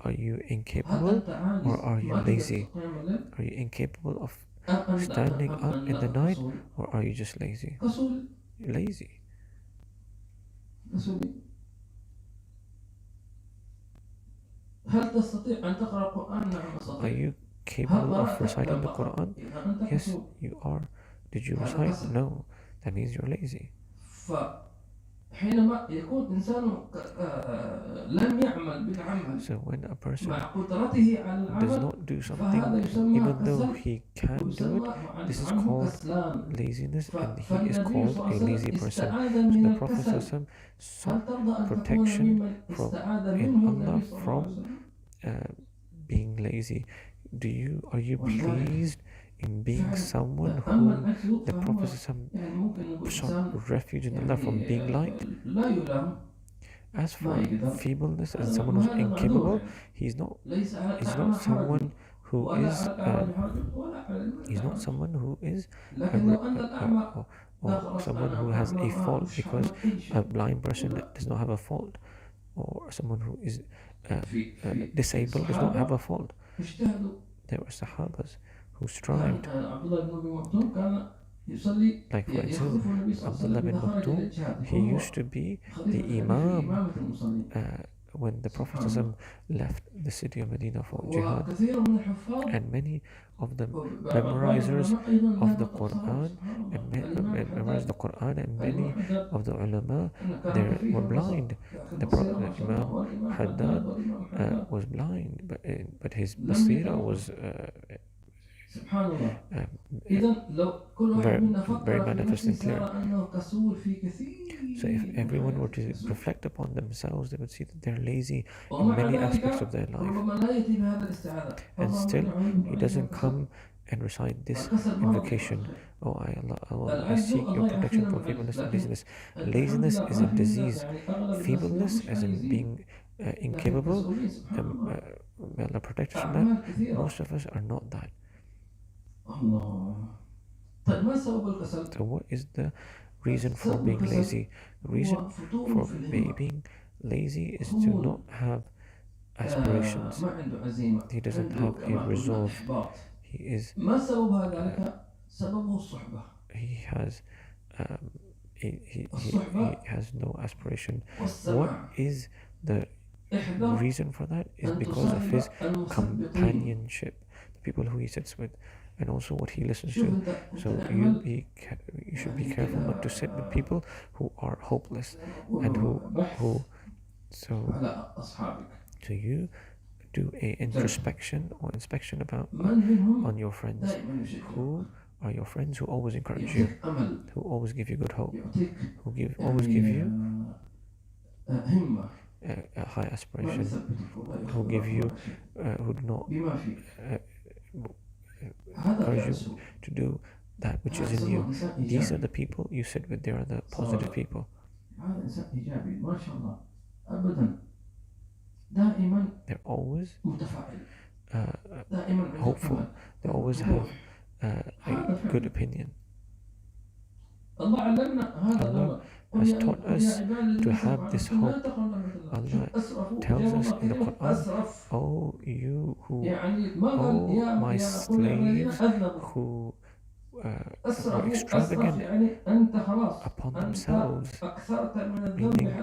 are you incapable or are you lazy? Are you incapable of standing up in the night, or are you just lazy? You're lazy. Are you capable of براءة reciting the للبقر Quran? إذا أنت Yes, كسول. you are. Did you هذا recite? كسل. No. That means you're lazy. فحينما يكون إنسان لم يعمل بالعمل So when a person مع قدرته على does العمل not do فهذا something, يسمى even though كسل he can do it, ويسمى this is عنه called كسلان. laziness, and he is فالنبي called صلى a الله عليه lazy وسلم person. استعاذ So من the Prophet الكسل. ﷺ هل sought ترضى أن تكون protection ممن from استعاذ in منه Allah النبي صلى الله عليه from وسلم؟ being lazy. Are you pleased in being someone أما whom العجز the فهو Prophet ﷺ يعني ممكن نقول sought إنسان refuge in Allah from being like? لا يلام. As for ما يقدر. feebleness and هذا someone who's معذور incapable, يعني. he's not ليس على he's الأعمى not حرج someone who ولا is على الأعرج حرج ولا على he's not someone who is a, لكن لو أن الأعمى or someone who has a fault, because a blind person does not have a fault, or someone who is disabled does not have a fault. اجتهدوا. There were Sahabas who strived. عبد الله بن أبي مكتوم كان يصلي Like for instance, يخلف النبي صلى الله عليه Abdullah وسلم bin إذا خرج Maktoum, للجهاد. he used to be the Imam when the Prophet ﷺ left the city of Medina for jihad. وكثير من الحفاظ And many of the memorizers of the Quran memorized the Quran, and many of the ulama they were blind. The Prophet Imam Haddad was blind, but his basira was سبحان الله. إذا لو كل واحد منا very فكر في manifest نفسه and clear. سيرى أنه كسول في كثير. So if everyone were to reflect upon themselves, they would see that they're lazy in many aspects of their life. ربما لا يأتي بهذا الاستعاذة. And still, he doesn't come and recite this invocation. Oh, I seek your protection from feebleness and laziness. Laziness is a disease. Feebleness, as in being incapable, may Allah protect us from that. Most of us are not that. طيب ما سبب الكسل؟ So what is the reason for being lazy? The reason for being lazy is to not have aspirations. ما عنده عزيمة. He doesn't have a resolve. He is. ما سبب ذلك؟ سببه الصحبة. He has. He has no aspiration. What is the reason for that? Is because of his companionship, the people who he sits with, and also what he listens to. So you should be careful not to sit with people who are hopeless and who so you do a introspection or inspection about on your friends. Who are your friends who always encourage you, who always give you good hope, who always give you a high aspiration, who give you who do not encourage you to do that which is in you. These are the people you sit with. They are the positive people. They're always hopeful. They always have a good opinion. Allah has taught us to have this hope. Allah tells us in the Quran, "Oh, you who, oh my slaves who are extravagant upon themselves," meaning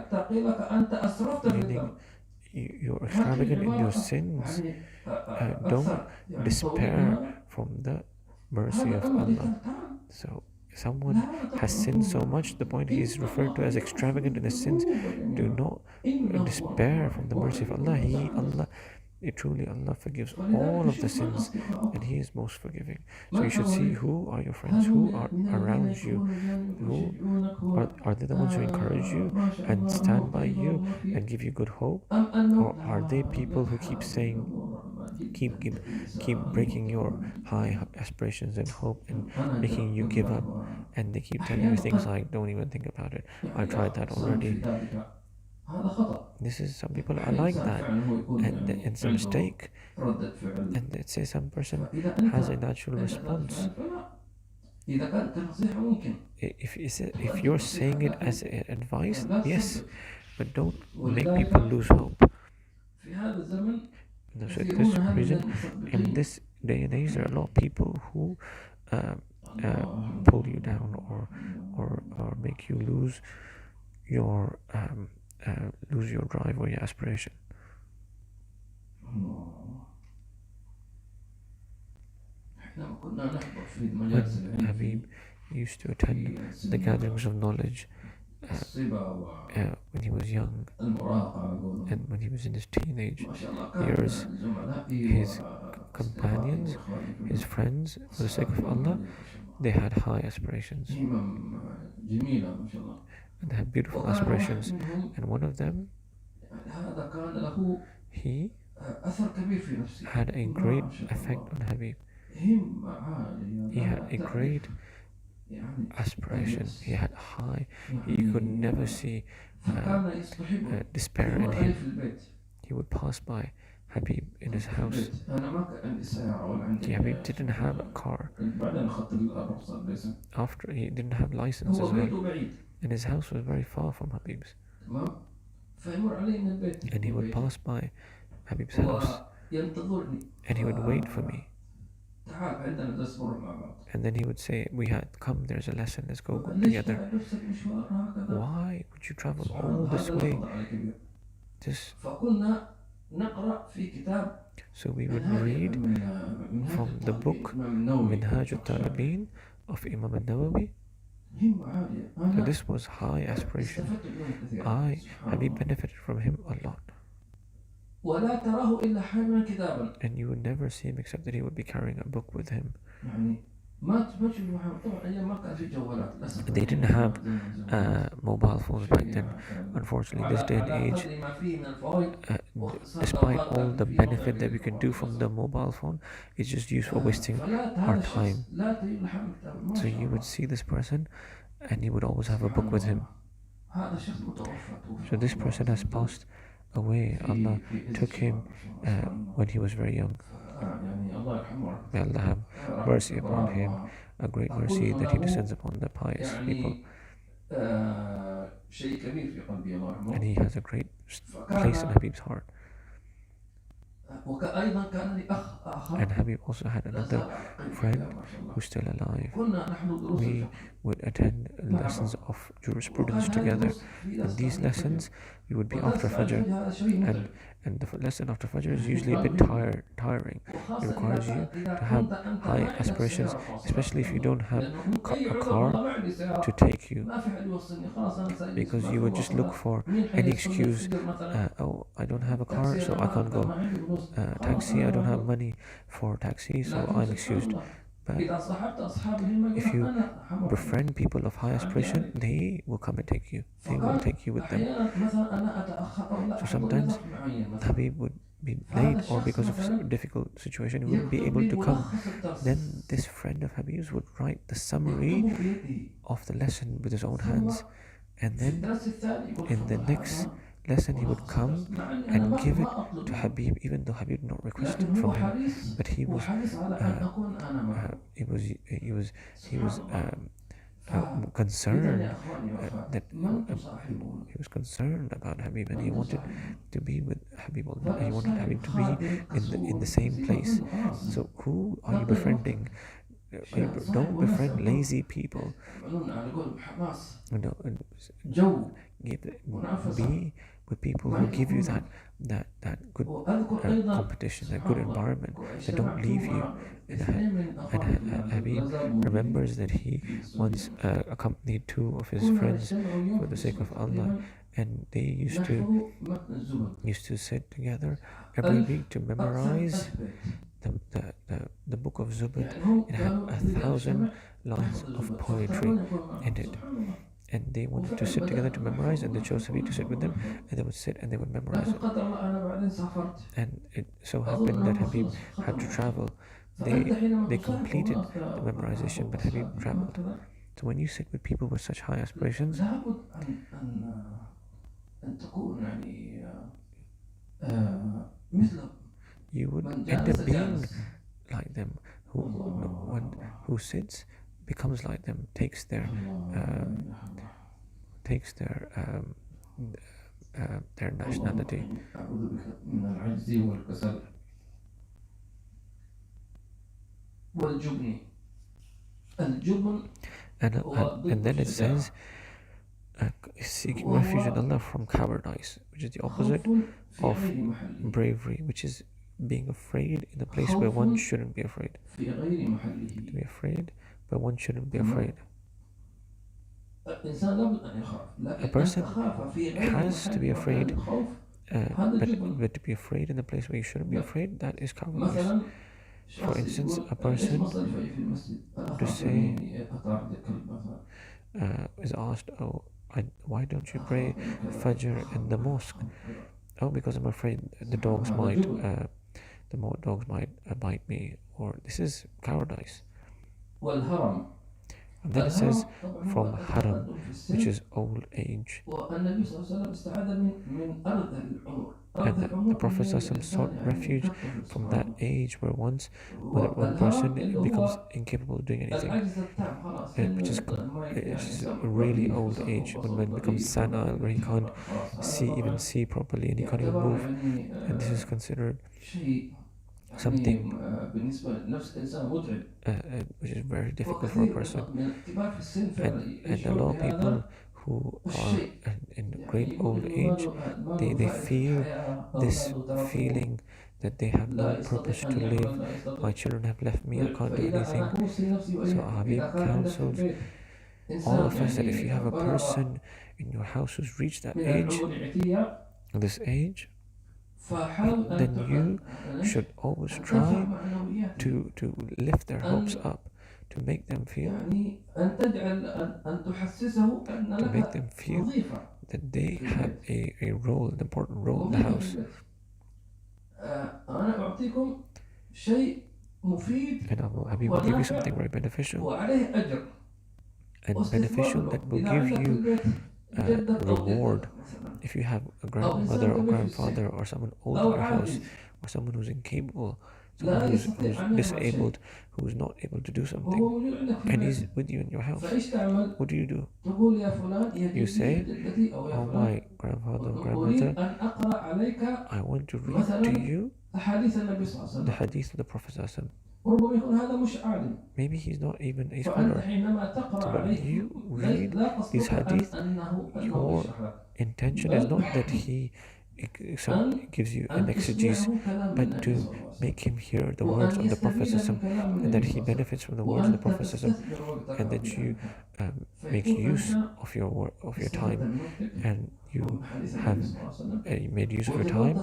you're extravagant in your sins. Don't despair from the mercy of Allah. So someone has sinned so much, the point he is referred to as extravagant in his sins. Do not despair from the mercy of Allah. Truly Allah forgives all of the sins, and He is most forgiving. So you should see who are your friends, who are around you, who are they the ones who encourage you and stand by you and give you good hope, or are they people who keep saying, keep breaking your high aspirations and hope and making you give up, and they keep telling you things like, don't even think about it, I tried that already. This is, some people are like that, and it's a mistake, and let's say some person has a natural response. If you're saying it as advice, yes, but don't make people lose hope. So this reason, in this day and age, there are a lot of people who pull you down or make you lose your drive or your aspiration. حينما كنا نحضر في مجالس when العلم Habib used to attend في the سن gatherings of knowledge الصبا when he was young والمراهقة and when he was in his teenage ما شاء الله كان years, زملائي his وأصدقائي companions, وإخواني في his friends, for the sake of Allah, ما شاء الله they had high aspirations همم جميلة ما شاء الله and they had beautiful وكان واحد aspirations. منهم And one of them, هذا كان له he أثر كبير في نفسي had a great ما شاء effect الله on Habib. همة عالية He had لا a تعرف great يعني aspiration. He had high, you يعني could never see فكان يصطحبه despair in يمر علي him. في البيت He would pass by Habib in his في house. البيت أنا ما كان عندي سيارة ولا عندي Habib didn't have a car. بعدين أخذت الرخصة الليسن After he didn't have license هو as بيته well, بعيد and his house was very far from Habib's. تمام فيمر علي من البيت And he would pass by Habib's house, وينتظرني and he would wait for me. تعال عندنا درس مرة مع بعض And then he would say, "We had come. There's a lesson. Let's go ليش together." تعب نفسك مشوار هكذا Why would you travel سبحان all الله this هذا way? الفضل على كبير Just فكنا نقرأ في كتاب so we would منهاج read منهاج from the الطالبين book الإمام النووي Minhaj al-Talibin of Imam al-Nawawi. همة عالية So أنا this was high aspiration. استفدت منه كثيرا I, سبحان Habib, الله. benefited from him a lot. ولا تراه إلا حاملا كتابا And you would never see him except that he would be carrying a book with him. يعني ما تشوف محمد طبعا أيام ما كان في جوالات للأسف They didn't have mobile phones back then. Unfortunately, this day and age, قدر ما فيه من الفوائد despite all the benefit that we can do from the mobile phone, it's just used for wasting our time. لا تجد حامل كتاب ما So شاء you الله. would see this person and he would always have a book with him. هذا الشخص متوفى So this person has passed away. Allah took him when he was very young. يعني الله يرحمه May Allah have mercy upon him, a great mercy that he descends upon the pious people. يعني شيء كبير في قلبي الله يرحمه And he has a great place in Habib's heart. وأيضا كان لي أخ آخر And Habib also had another friend who's still alive. كنا نحن دروس We الفقه would attend lessons of jurisprudence together. And these lessons, we would be after Fajr. هذا شيء متعب And the lesson after Fajr is usually a bit tiring. It requires you to have high aspirations, especially if you don't have a car to take you, because you would just look for any excuse. Oh, I don't have a car, so I can't go. Taxi, I don't have money for taxi, so I'm excused. But if you befriend people of high aspiration, they will come and take you. They will take you with them. So sometimes Habib would be late, or because of a difficult situation, he wouldn't be able to come. Then this friend of Habib's would write the summary of the lesson with his own hands. And then in the next lesson he would come and give it to Habib, even though Habib did not request it from him. But he was concerned that he was concerned about Habib, and he wanted to be with Habib. He wanted Habib to be in the same place. So who are you befriending? Don't befriend lazy people. Be with people who give you that good competition, that good environment, that don't leave you. And Habib remembers that he once accompanied two of his friends for the sake of Allah, and they used to sit together every week to memorize the book of Zubad. It had 1,000 lines of poetry in it. And they wanted to sit together to memorize, and they chose Habib to sit with them, and they would sit and they would memorize it. And it so happened that Habib had to travel. They completed the memorization, but Habib traveled. So when you sit with people with such high aspirations, you would end up being like them. Who sits becomes like them, takes their nationality. And then it says, seeking refuge in Allah from cowardice, which is the opposite of bravery, which is being afraid in a place where خوف one shouldn't be afraid. في غير محله. To be afraid where one shouldn't be تمام. afraid. الإنسان لابد أن يخاف، A لكن أن person تخاف في غير has to be محل afraid, مكان الخوف هذا جبن. but to be afraid in a place where you shouldn't be afraid, that is cowardice. مثلا For instance, a ايش person مصلي في المسجد؟ أنا to أخاف say إني أطارد الكلب مثلا. is asked, oh, why don't you pray Fajr in the mosque? Oh, because I'm afraid the dogs might bite me, or this is cowardice. والهرم. And then it says طبعاً from هو haram, التقدم في السن. which is old age. والنبي صلى الله عليه وسلم استعاذ من أرذل العمر. And the Prophet ﷺ sought refuge from that age where once one person becomes incapable of doing anything, which is a really old age, when man becomes senile, where he can't even see properly and he can't even move. And this is considered something which is very difficult for a person. And a lot of people who are in great old age, they feel this feeling that they have no purpose to live. My children have left me, I can't do anything. So Habib counsels all of us that if you have a person in your house who's reached that age, this age, then you should always try to lift their hopes up, to make them feel that they have a role, an important role in the house. And Habib will give you something very beneficial, and beneficial that will give you reward. If you have a grandmother or grandfather or someone old in your house, or someone who's incapable, someone who's disabled, who's not able to do something, and he's with you in your house, what do? You say, oh, my grandfather or grandmother, I want to read to you the hadith of the Prophet ﷺ. Maybe he's not even a scholar, so when you read these hadith, your intention is not that he gives you an exegesis, but to make him hear the words of the Prophet ﷺ, and that he benefits from the words of the Prophet ﷺ, and that you make use of your time, and you have made use of your time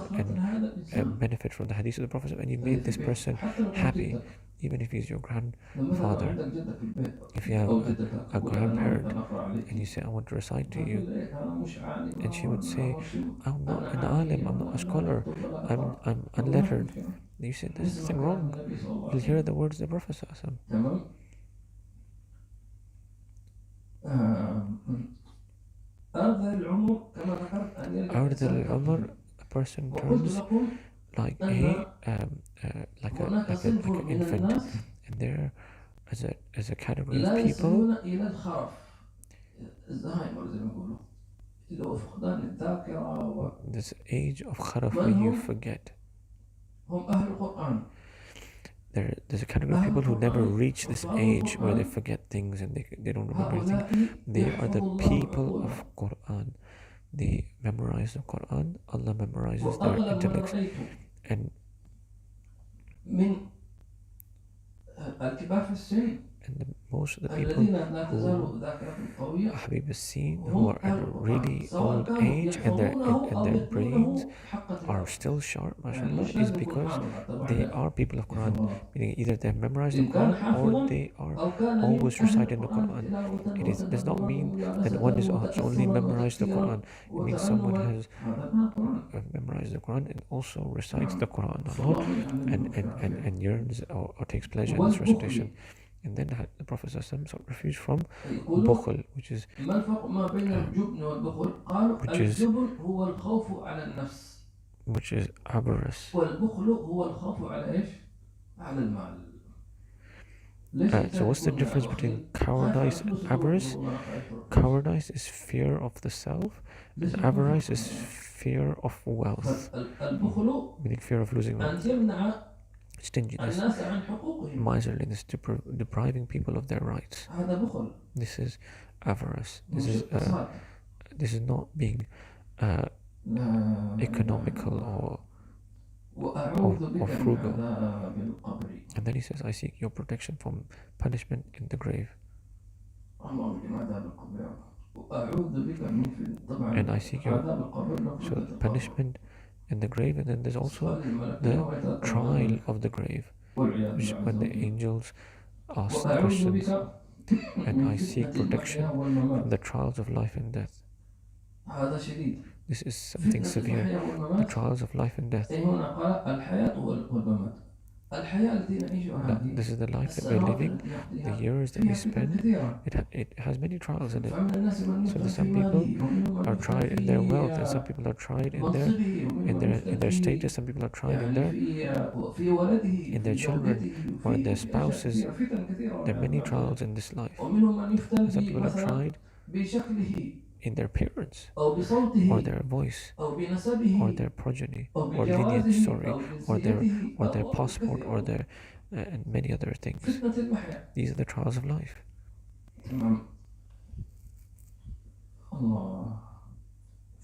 and benefit from the hadith of the Prophet, and you made this person happy, even if he's your grandfather. If you have a grandparent and you say, I want to recite to you, and she would say, I'm not an alim, I'm not a scholar, I'm unlettered. And you say, there's nothing wrong, you'll hear the words of the Prophet. Ardh al-Umr, a person turns like an infant, and there as a category of people, this age of kharaf where you forget. There's a category of people who never reach this age where they forget things and they don't remember anything. They are the people of Quran. They memorize the Quran. Allah memorizes their intellects. And most of the people who Habib has seen, who are at a really old age and their brains are still sharp, mashallah, is because they are people of Quran, meaning either they have memorized the Quran or they are always reciting the Quran. It does not mean that one is only memorized the Quran. It means someone has memorized the Quran and also recites the Quran a lot and yearns or takes pleasure in this recitation. And then the Prophet ﷺ sought refuge from bukhl, which is avarice. So what's the difference between cowardice and avarice? Cowardice is fear of the self, and avarice is fear of wealth, meaning fear of losing wealth. Stinginess, miserliness, depriving people of their rights. This is avarice. This is not being economical وأعوذ or بك من frugal. عذاب القبر. And then he says, I seek your protection from punishment in the grave. اللهم من عذاب القبر. وأعوذ بك من طبعا And I seek your عذاب القبر. so punishment in the grave, and then there's also the trial of the grave, which when the angels ask questions. And I seek protection from the trials of life and death. هذا شديد. This is something severe. The trials of life and death. هنا قال الحياة والممات. الحياة التي نعيشها هذه. This is the life that we're living, the years that we spend. It has many trials in it. So some people are tried in their wealth, and some people are tried in their status. Some people are tried in their children or in their spouses. There are many trials in this life. And some people are tried in their parents, or their voice, or their progeny, or lineage, or their passport, or their and many other things. These are the trials of life.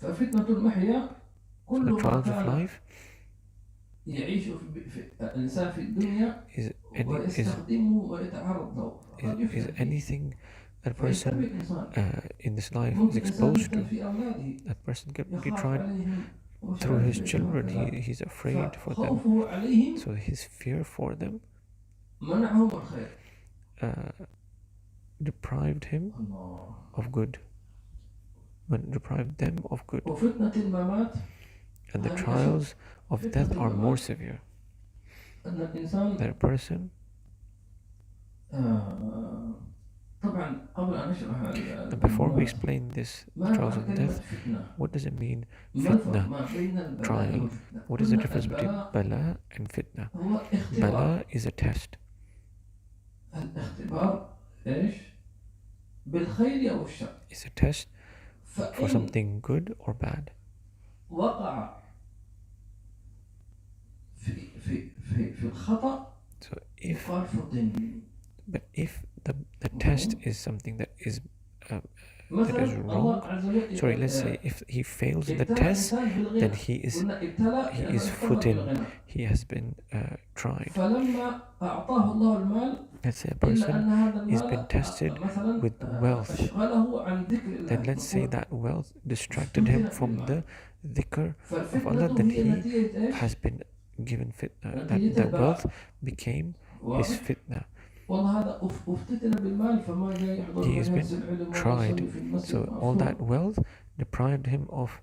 So the trials of life is anything that person in this life is exposed to. That person can be tried through his children. He's afraid for them, so his fear for them deprived him of good, deprived them of good. And the trials of death are more severe. That a person and before we explain this, the trials of death, what does it mean? Fitna, trial. What is the difference between bala and fitna? Bala is a test. It's a test for something good or bad. So if the test is something that is wrong, sorry, let's say if he fails the test, then he is futin, he has been tried. Let's say a person is been tested with wealth, then let's say that wealth distracted him from the dhikr of Allah, then he has been given fitna, that wealth became his fitna. He has been tried, so all that wealth deprived him of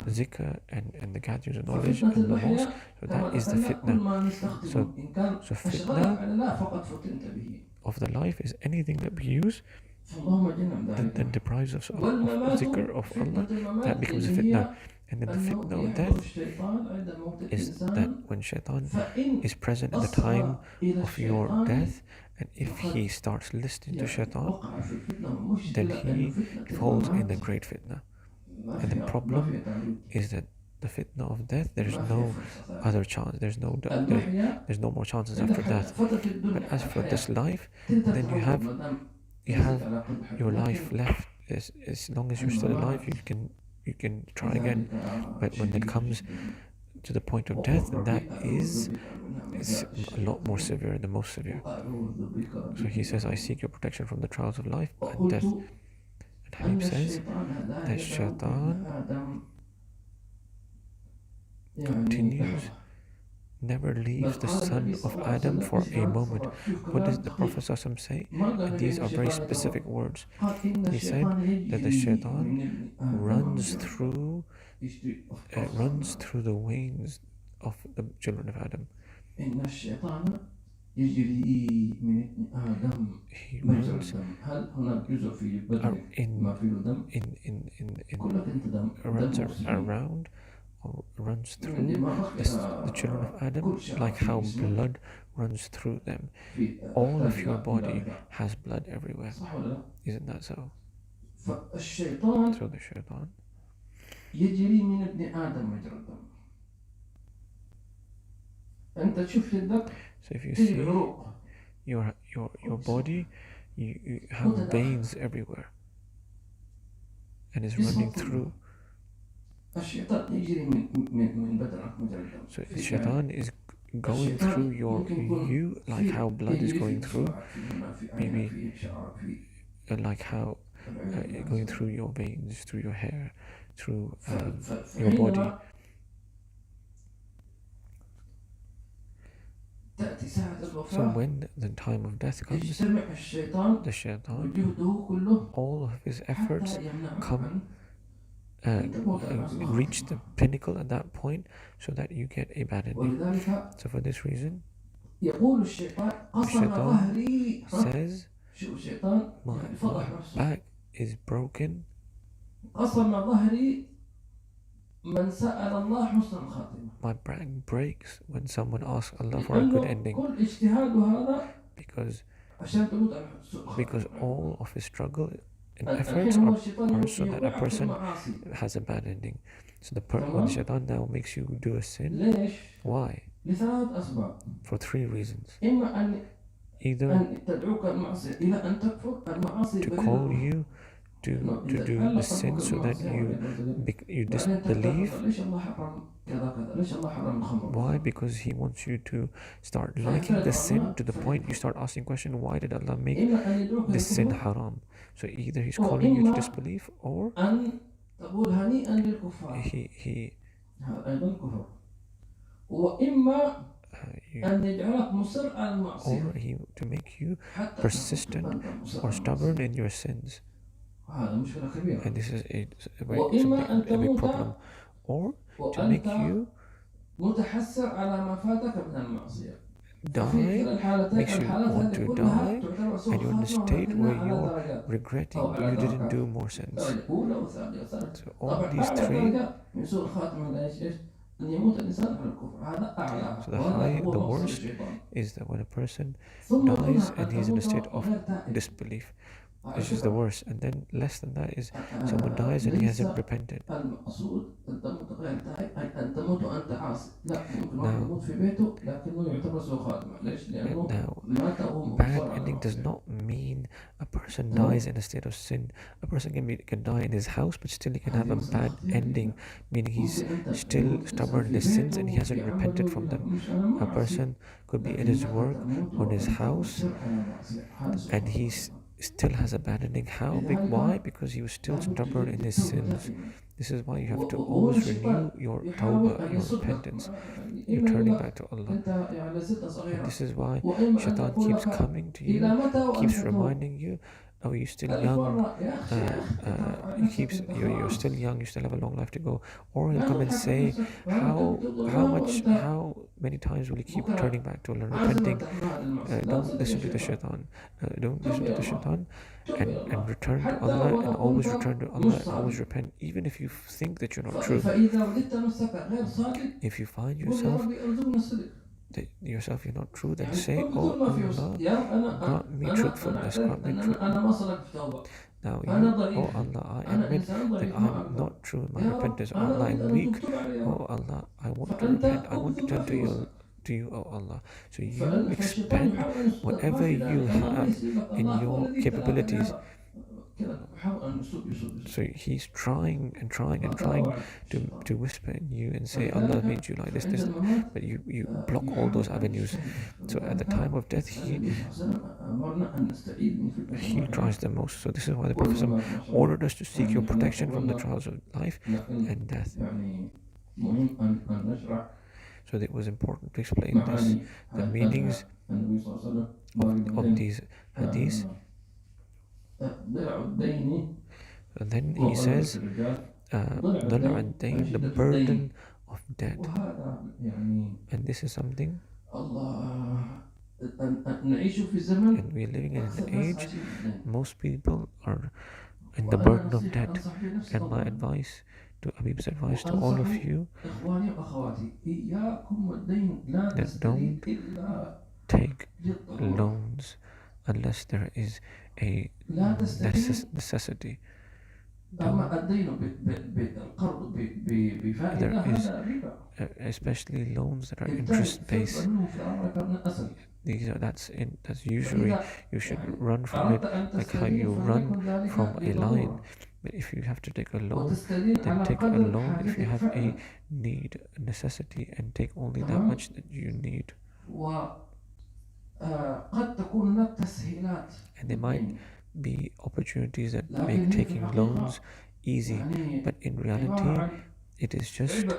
zikr and the gatherings of knowledge and the mosque, so that is the fitna. So fitna of the life is anything that we use that deprives us of zikr of Allah, that becomes a fitna. And then the fitna of death is that when shaitan is present at the time of your death, and if he starts listening to shaitan, then he falls in the great fitna. And the problem is that the fitna of death, there's no other chance, there's no more chances after death. But as for this life, then you have your life left. As long as you're still alive, you can try again. But when it comes to the point of death, that is a lot more severe, the most severe. So he says, I seek your protection from the trials of life and death. And Habib says that shaitan continues, never leaves the son of Adam for a moment. What does the Prophet ﷺ say? And these are very specific words. He said that the shaitan runs through the veins of the children of Adam. He runs around or runs through the children of Adam, like how blood runs through them. All of your body has blood everywhere. Isn't that so? So the shaitan so if you see your body, you have veins everywhere and is running through. الشيطان يجري من بدنك مجرى الدم. So shaitan is going through you like how blood is going through, maybe like how going through your veins, through your hair, through your body. So when the time of death comes, the shaitan, all of his efforts come reach the pinnacle at that point so that you get a bad ending. So for this reason, the shaitan says, my back is broken. My back breaks when someone asks Allah for a good ending, because all of his struggle and efforts are so that a person has a bad ending. So when the shaitan now makes you do a sin, why? For three reasons. Either to call you to do the sin so that you disbelieve. Why? Because he wants you to start liking the sin to the point you start asking question, why did Allah make this sin haram? So either he's calling you to disbelief, or he to make you persistent or stubborn in your sins. And this is a big problem. Or to make you die, makes you want to die, and you're in a state where you're regretting you didn't do more sins. So all these three. So the worst is that when a person dies and he's in a state of disbelief. This is the worst. And then less than that is someone dies and he hasn't repented. Now, bad ending does not mean a person dies in a state of sin. A person can die in his house, but still he can have a bad ending, meaning he's still stubborn in his sins and he hasn't repented from them. A person could be in his work or in his house and he's still has a bad ending. How big? Why? Because he was still stubborn in his sins. This is why you have to always renew your tawbah, your repentance. You're turning back to Allah. And this is why shaitan keeps coming to you, keeps reminding you, oh, you're still young, you're still young, you still have a long life to go. Or he'll come and say, how many times will you keep turning back to Allah, repenting? Don't listen to the shaitan. Don't listen to the shaitan, and return to Allah, and always return to Allah, and always repent, even if you think that you're not true. If you find yourself you're not true, then say, oh Allah, grant me truthfulness, grant me truthfulness. Now oh Allah, I admit that I'm not true in my repentance. Oh Allah, I'm weak. Oh Allah, I want to repent, I want to turn to you, oh Allah. So you expand whatever you have in your capabilities. So he's trying to whisper in you and say, Allah made you like this, but you block all those avenues. So at the time of death, he tries the most. So this is why the Prophet ordered us to seek your protection from the trials of life and death. So it was important to explain this, the meanings of these hadiths. And then he says, the burden of debt. And this is something, and we are living in an age, most people are in the burden of debt. And my advice, to Habib's advice to all of you, that don't take loans unless there is a necessity. There is especially loans that are interest based. That's usually, you should run from it like how you run from a lion. But if you have to take a loan, وتستدين then على take a قدر loan if you حاجتك have a فعلا. need, a necessity, and take only that تمام. much that you need. قد تكون هناك تسهيلات And there might للدين، be opportunities that لكن make هي في taking الحقيقة loans easy, يعني but in عبارة reality, عن it is just, عبء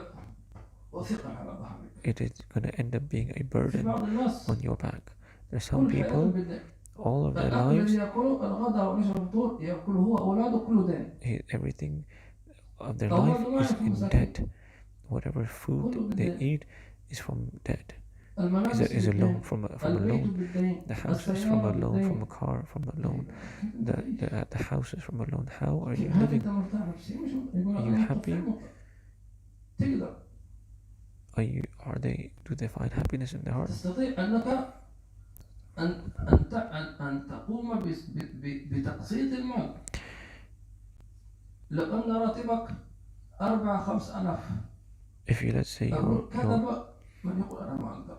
وثقل على ظهرك. it is going to end up being a في burden بعض الناس on your back. There are some كل حياتهم people, بالدين. all of their الأكل الذي lives, يأكله الغداء والعشاء والفطور يأكله هو أولاده كله دين. everything of their life أولاده ما is يعرفوا in مساكين. debt. Whatever food كله they بالدين. eat is from debt. الملابس Is a loan بالدين. from a البيت loan. بالدين. The house is from a السيارة loan, from a بالدين. car from a loan. The house is from a loan. How are you هل living? أنت مرتاح نفسيا؟ مش يقول Are you أنا happy? تقدر. Do they find happiness in their heart? تستطيع أنك أن تقوم بتقسيط المال. لو أن راتبك 4-5 آلاف. If you, let's say, أقول كذب من يقول أنا ما أقدر.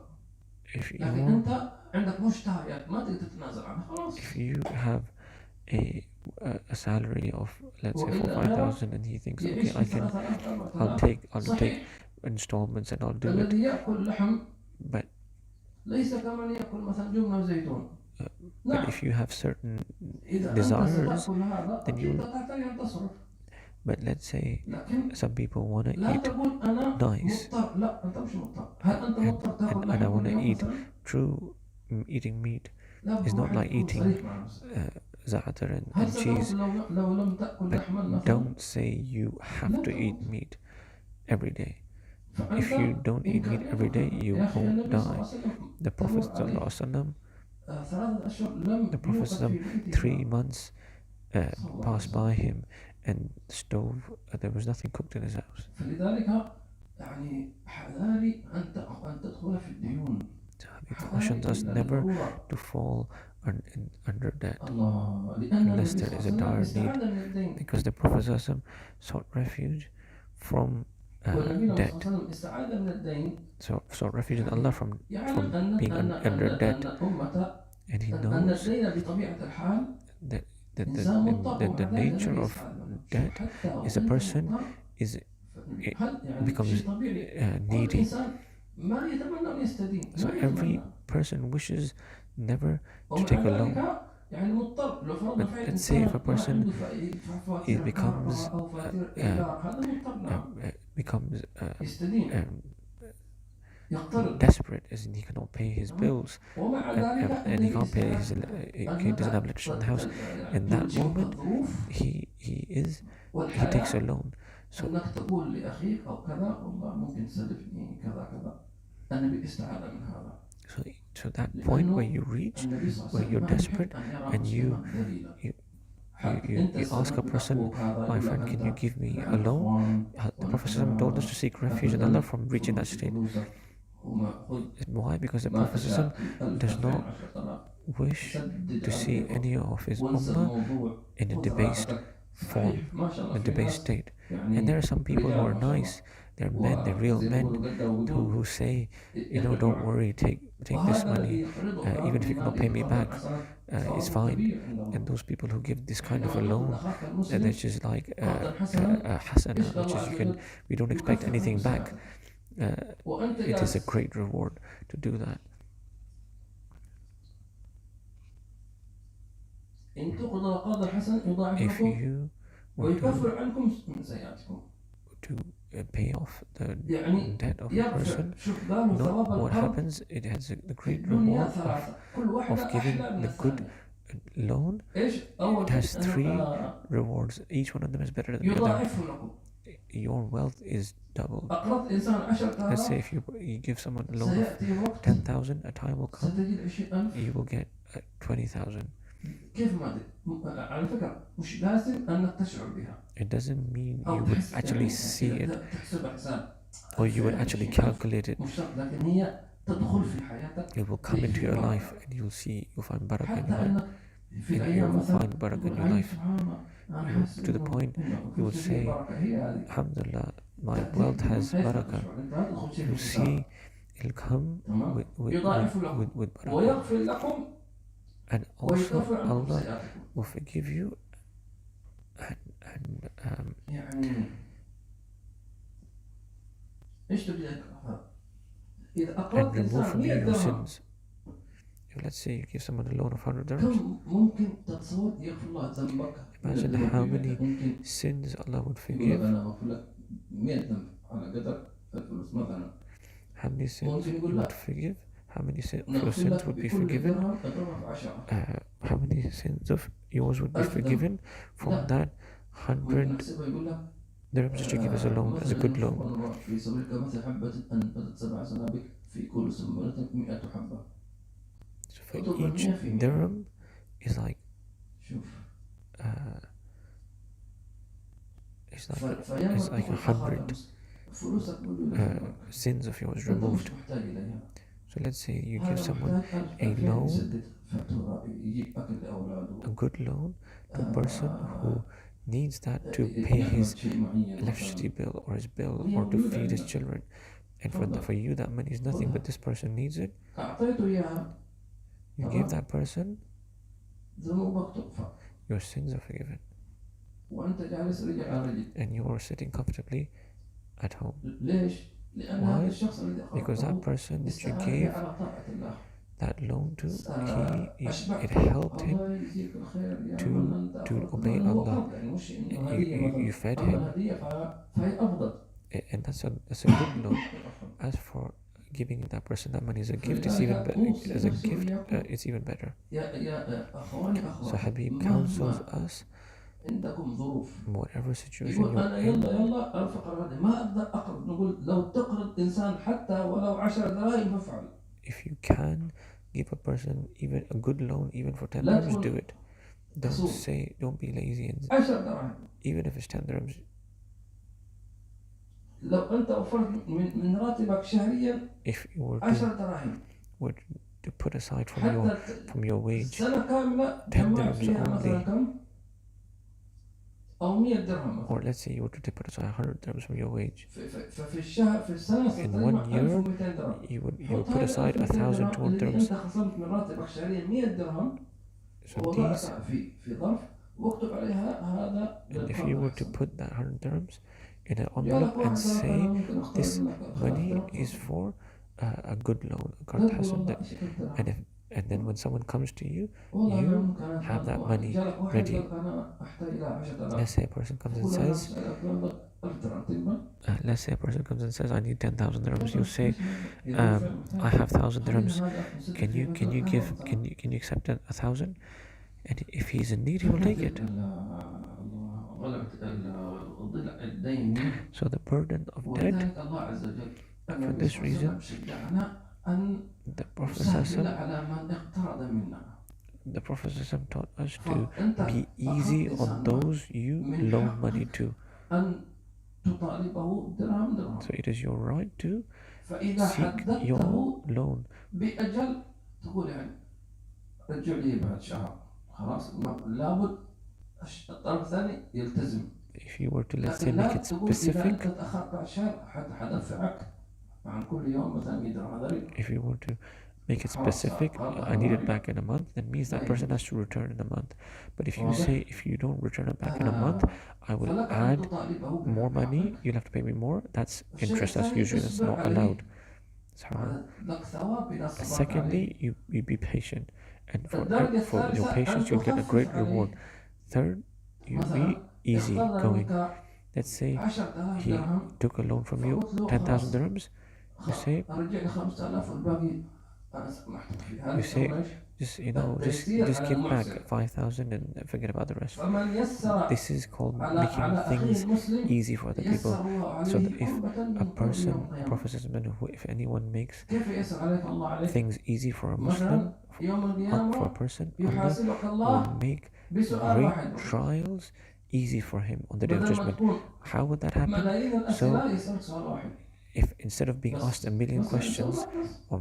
لكن أنت عندك مشتهيات ما تقدر تتنازل عنها خلاص. if you have a salary of, let's say, 4,000, and he thinks, okay, I'll take installments and I'll do it. الذي يأكل لحم But ليس كمن يأكل مثلا جبنة وزيتون. but if you have certain إذا أنت desires, ستأكل هذا then you. تحتاج أن تصرف. But let's say لكن some people want to لا eat تقول أنا nice, مضطر. لا أنت مش مضطر. هل أنت مضطر تأكل and I لحم want كل to يوم eat. مثلا؟ True, eating meat لا is not واحد like يكون eating صريح مع نفسه. za'atar هل and ستقول cheese. لو لم تأكل But لحما مثلا؟ don't say you have to eat meat every day. If you don't eat meat every day, you won't die. The Prophet ﷺ, the Prophet ﷺ, 3 months passed by him, and the stove, there was nothing cooked in his house. فلذلك يعني حذاري أن تدخل في الديون. So he cautions us never to fall under debt لأن unless النبي there صلى is a الله عليه dire وسلم need, استعاذ من الدين. because the Prophet ﷺ sought refuge from والنبي صلى الله عليه debt. وسلم استعاذ من الدين. So sought refuge in Allah from يعلم being under debt, أن الأمة and he أن knows الدين بطبيعة الحال that إنسان مضطر. the nature of debt is a person becomes needy. ما يتمنى أن يستدين. So every person wishes never to take a loan. يعني مضطر. لو فرضنا But فعلا let's say if a إنسان person فواتير becomes كهرباء أو فواتير إيجار، هذا مضطر becomes يستدين. يقترض. desperate, as in he cannot pay his bills, ومع ذلك and he can't pay his he doesn't have electricity in the house. In that moment, he takes a loan. So أنك تقول لأخيك أو كذا والله ممكن تسلفني كذا كذا. النبي استعاذ من هذا. so that point where you reach, where you're desperate, and you ask a person, my friend, can you give me a loan? The Prophet ﷺ told us to seek refuge in Allah from reaching that state. Why? Because the Prophet ﷺ does not wish to see any of his ummah in a debased form, a debased state. And there are some people who are nice, they're men, they're real men, who say, don't worry, take this money, even if you cannot pay me back, it's fine. And those people who give this kind of a loan, which is like a hasana, which is we don't expect anything back, it is a great reward to do that. If you want to pay off the debt of a person, what happens, it has the great reward of giving the good loan. It has 3 rewards. Each one of them is better than the other. Your wealth is doubled. Let's say if you give someone a loan of 10,000, a time will come you will get 20,000. It doesn't mean you would actually see it or you would actually calculate it. It will come into your life and you'll find barakah in your life. You will find barakah in your life. To the point you would say, Alhamdulillah, my wealth has barakah. You see, it'll come with barakah. And also Allah will forgive you and يعني ايش تبي اقرا؟ اذا and اقرضت remove انسان from you 100 your درهم sins. If let's say you give someone a loan of 100 dirhams, كم ممكن تتصور يغفر الله ذنبك من imagine الذنوب how اللي many عندك؟ ممكن sins Allah would يقول لك forgive, انا بغفر لك 100 ذنب على قدر الفلوس مثلا، how many sins ممكن He يقول would لا forgive, how many of your نغفر sins لك would be بكل forgiven, درهم اضربها في 10 how many sins of yours would be 1000 ذنب. forgiven from لا that ممكن 100 احسبها يقول لك dirhams that you give as a loan, as a مثل good ينفق loan. الله في سبيلك مثل حبة أنبتت 7 سنابل في كل سنبلة 100 حبة. So for اضرب each 100%. dirham is like شوف it's like 100 فلوسك كله sins of yours أنت مش removed. محتاج إليها. So let's say you give هذا someone محتاج a 2000 loan, يسدد فاتورة يجيب أكل لأولاده. a good loan to a person who needs that to pay his electricity bill or his bill or to feed his children, and for you that money is nothing, but this person needs it. أعطيته إياها You give that person, ذنوبك تغفر your sins are forgiven, وأنت جالس رجل على رجل. and you are sitting comfortably at home. ليش؟ لأن Why? هذا الشخص الذي Because that person that you استعان gave على طاعة الله. that loan to, it أشبعته. helped him الله يجزيك الخير يا to من أنت obey أفضل. هو Allah. قرض يعني مش إنه هدية You مثلا. fed أما him, الهدية فهي أفضل. and that's a good loan. As for giving that person that money as a gift, it's even as a gift, it's even better. يا أخواني So أخواتي Habib counsels مهما us, عندكم ظروف whatever situation يقول you're أنا in, يلا الفقر هذا ما أقدر أقرض. نقول لو تقرض إنسان حتى ولو 10 دراهم فافعل. if you can give a person even a good loan, even for 10 لا dirhams, تكون do it. Don't be lazy, and 10 دراهم. even if it's 10 dirhams, لو أنت وفرت من راتبك شهريا if you 10 دراهم were to put aside حتى from your wage سنة كاملة 10 جمعت dirhams فيها مثلا only, كم؟ أو 100 درهم مثلا. or let's say you were to put aside 100 dirhams from your wage, ففي الشهر في السنة in ستجمع 1 year 1200 درهم. you would حط put هذه aside 1200 1,200 الذي dirhams. أنت خصمت من راتبك شهريا 100 درهم So these, ووضعتها في ظرف واكتب عليها هذا and if you were to put that 100 dirhams in an يا لك envelope واحد and درهم say أنا ممكن أختار this منك money 3000 is for a good loan, a لا card تقول hasan, والله that, أشكرك درهم. and if and then when someone comes to you, والله you ممكن أنا have that واحد money جالك واحد ready. قال أنا أحتاج إلى 10000. Let's say a person comes and تقول أنا says, أسألك مبلغ 1000 درهم تقبل؟ let's say a person comes and says, I need 10,000 dirhams. You say, إذا هو فعلا I have 1,000 خلينا dirhams. هذا نسدد Can you فيه مثلا give 1000 can you accept 1,000? And if he's in need, he will take it. غلبة الدين. So the burden of debt, ولذلك الله عز وجل for this reason, شجعنا أن the Prophet نسهل ﷺ, على من اقترض منا. taught us to فأنت be easy on those you من loan حقك money to. أن تطالبه درهم درهم. So it is your right to فإذا seek your حددته loan. بأجل تقول يعني رجع لي بعد شهر خلاص لابد الطرف الثاني يلتزم. If you were to, let's say, لكن make لا it تقول إذا specific, أنت تأخرت بعد شهر حدفعك عن كل يوم مثلا 100 درهم. هذا if you were to make it specific, I need it back in a month, that means that person has to return in a month. But if you say, if you don't return it back in a month, I will فلك أن add تطالبه more money, بحقك. you'll have to pay me more, that's الشيء interest, that's الثاني usually, that's تصبر not عليه. allowed. SubhanAllah. لك ثواب إذا صبرت عليه. Secondly, you be patient, and الدرجة for your الثالثة patience أن you'll get a تخفف great عليه. reward. Third, you be مثلا easy اقترض going. منك Let's say 10,000 he درهم took a loan from you, فقلت له 10,000 خلاص dirhams, you say, أرجع لي 5000 والباقي أنا سمحتك فيه. هذا you say, يسمونه إيش؟ just التيسير just على give back المعسر. 5,000 and forget about the rest. فمن يسر This is called على making أخيه things المسلم easy for other يسر people. الله So that عليه if قربة a من قرب person, يوم القيامة. Prophet says, if anyone makes كيف يسر عليك الله عليك؟ things easy for a Muslim, مثلا يوم for a القيامة person, Allah يحاسبك الله will make بسؤال واحد. great trials easy for him on the day of بدل ما judgment. تكون How would that happen? ملايين الأسئلة يسألك سؤال واحد. If instead of being asked a million questions or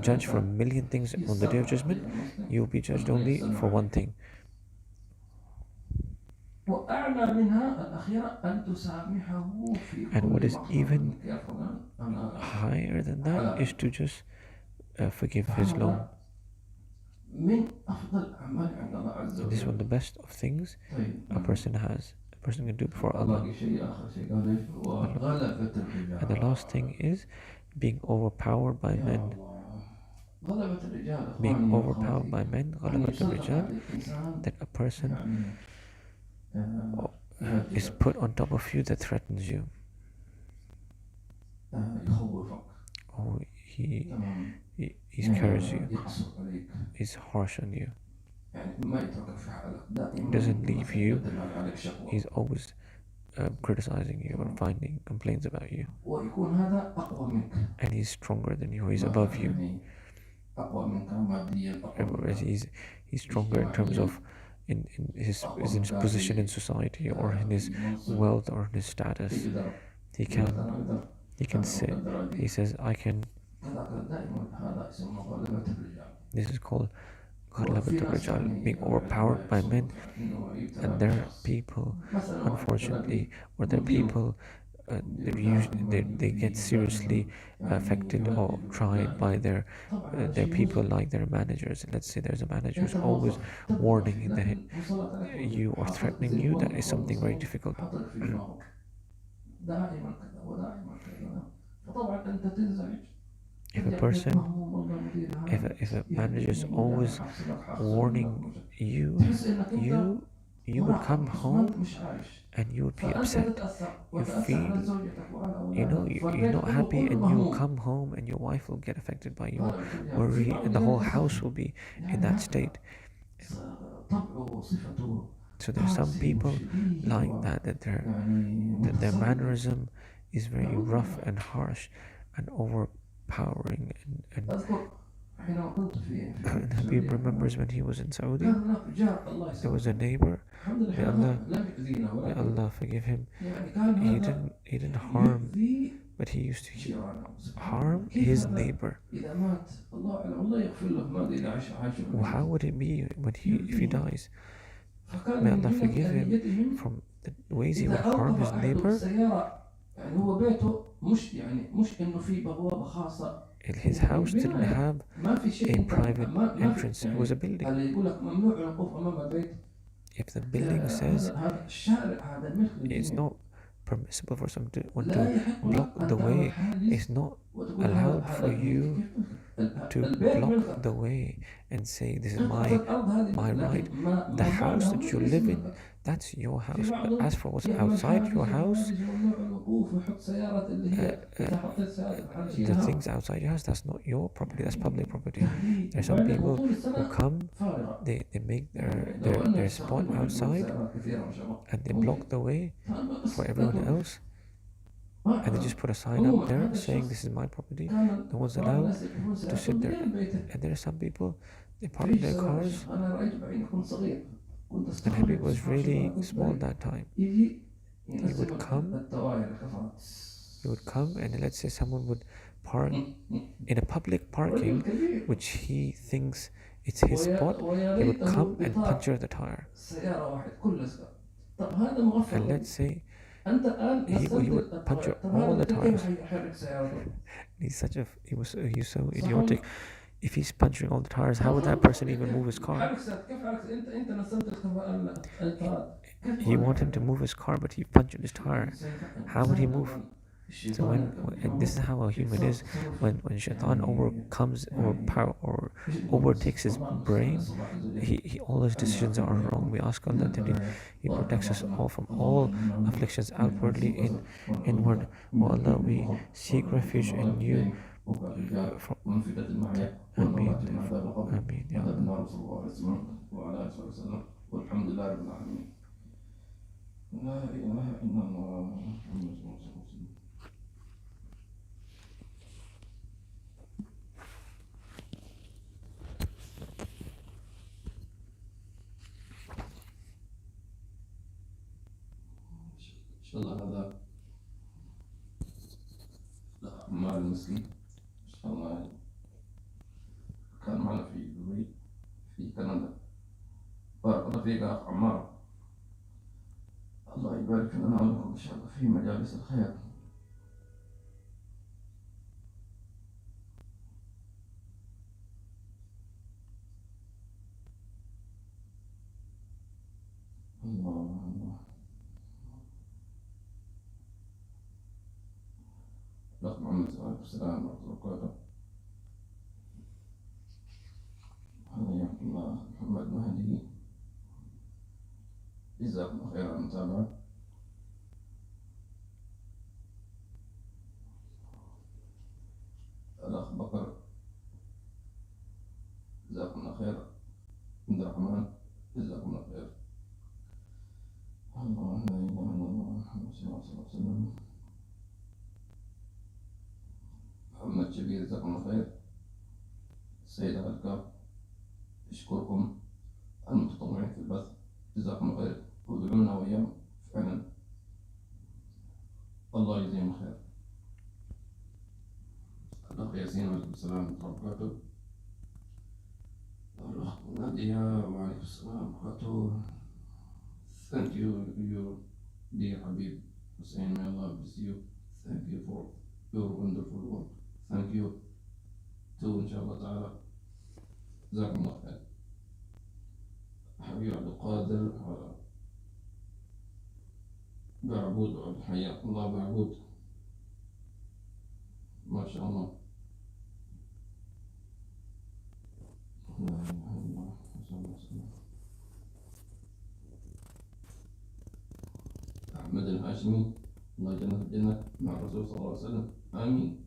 judged for a million things on the day of judgment, you'll be judged only for one thing. وأعلى منها الأخيرة أن تسامحه في كل And what is لحظة. even يا فلان أنا higher than that is to just forgive his loan. من أفضل الأعمال عند الله عز And this is one of وجل. the best of things طيب a person can do before Allah. باقي شيء آخر شيء قال إيش هو غلبة And the last thing الرجال. is being overpowered by يا men. الله غلبة الرجال Being إخواني overpowered by وأخواتي men, أن غلبة يسلط الرجال, عليك إنسان that a person يعني is يهددك put on top of you that threatens you. يخوفك Or تمام he scares you. يقسو عليك He's harsh on you. يعني ما يتركك في حالك دائما Doesn't leave you. يقدم عليك شكوى He's always criticizing you or finding complaints about you. ويكون هذا أقوى منك. And he's stronger than you. He's above you. يعني أقوى منك ماديا أقوى منك. He's stronger in terms of in his position in society or in his wealth or in his status. He can say, he says, I can. This is called غلبة الرجال, being overpowered by men. And there are people, unfortunately, or there are people they get seriously affected or tried by their people, like their managers. Let's say there's a manager who's always warning you or threatening you. That is something very difficult. If a person, if a manager is always warning you, you would come home and you would be upset. You feel, you're not happy, and you come home and your wife will get affected by you, worry, and the whole house will be in that state. So there's some people like that their mannerism is very rough and harsh and overpowering and Habib remembers when he was in Saudi, there was a neighbor, may Allah forgive him, he didn't harm, but he used to harm his neighbor. Well, how would it be if he dies? May Allah forgive him from the ways he would harm his neighbor. His house didn't have a private entrance, it was a building. If the building says it's not permissible for someone to block the way, it's not allowed for you to block the way and say this is my right. The house that you live in, that's your house. But as for what's outside your house, the things outside your house, that's not your property, that's public property. There are some people who come, they make their spot outside and they block the way for everyone else, and they just put a sign up there saying this is my property, no one's allowed to sit there. And there are some people, they park their cars, and Habib was really small that time. He would come, and let's say someone would park in a public parking, which he thinks it's his spot, he would come and puncture the tire. And let's say he would puncture all the tires. He's so idiotic. If he's puncturing all the tires, how would that person even move his car? You want him to move his car, but he punctured his tire. How would he move? So and this is how a human is, when shaitan overcomes or overtakes his brain, he all his decisions are wrong. We ask Allah that He protects us all from all afflictions, outwardly, inward. Oh Allah, we seek refuge in You. Ameen. Ameen. Ya Allah. لا إله إلا الله محمد رسول الله. إن شاء الله هذا عمار المسكين إن شاء الله كان معنا في دبي في كندا. بارك الله فيك يا أخ عمار، الله يبارك لنا ولكم إن شاء الله في مجالس الخير. وعليكم السلام ورحمة الله وبركاته. حياكم الله محمد مهدي، جزاكم الله خير على المتابعة. الأخ بكر جزاكم الله خير. عبد الرحمن جزاكم الله خير. الله لا إله إلا الله محمد صلى الله عليه وسلم. محمد شبير جزاكم الله خير. السيد al-Adkhar أشكركم المتطوعين في البث جزاكم الله خير، ودعونا وإياهم فعلا الله يجزيهم خير. الأخ ياسين وعليكم السلام ورحمة الله وبركاته. الأخ نادية وعليكم السلام ورحمة الله. Thank you, you dear Habib Hussein, may Allah bless you. Thank you for your wonderful work. Thank you too إن شاء الله تعالى. جزاكم الله خير. حبيب عبد القادر بعبود، حياكم الله بعبود، ما شاء الله. لا إله إلا الله صلى الله عليه وسلم. أحمد الهاشمي الله جنة الجنة مع الرسول صلى الله عليه وسلم آمين.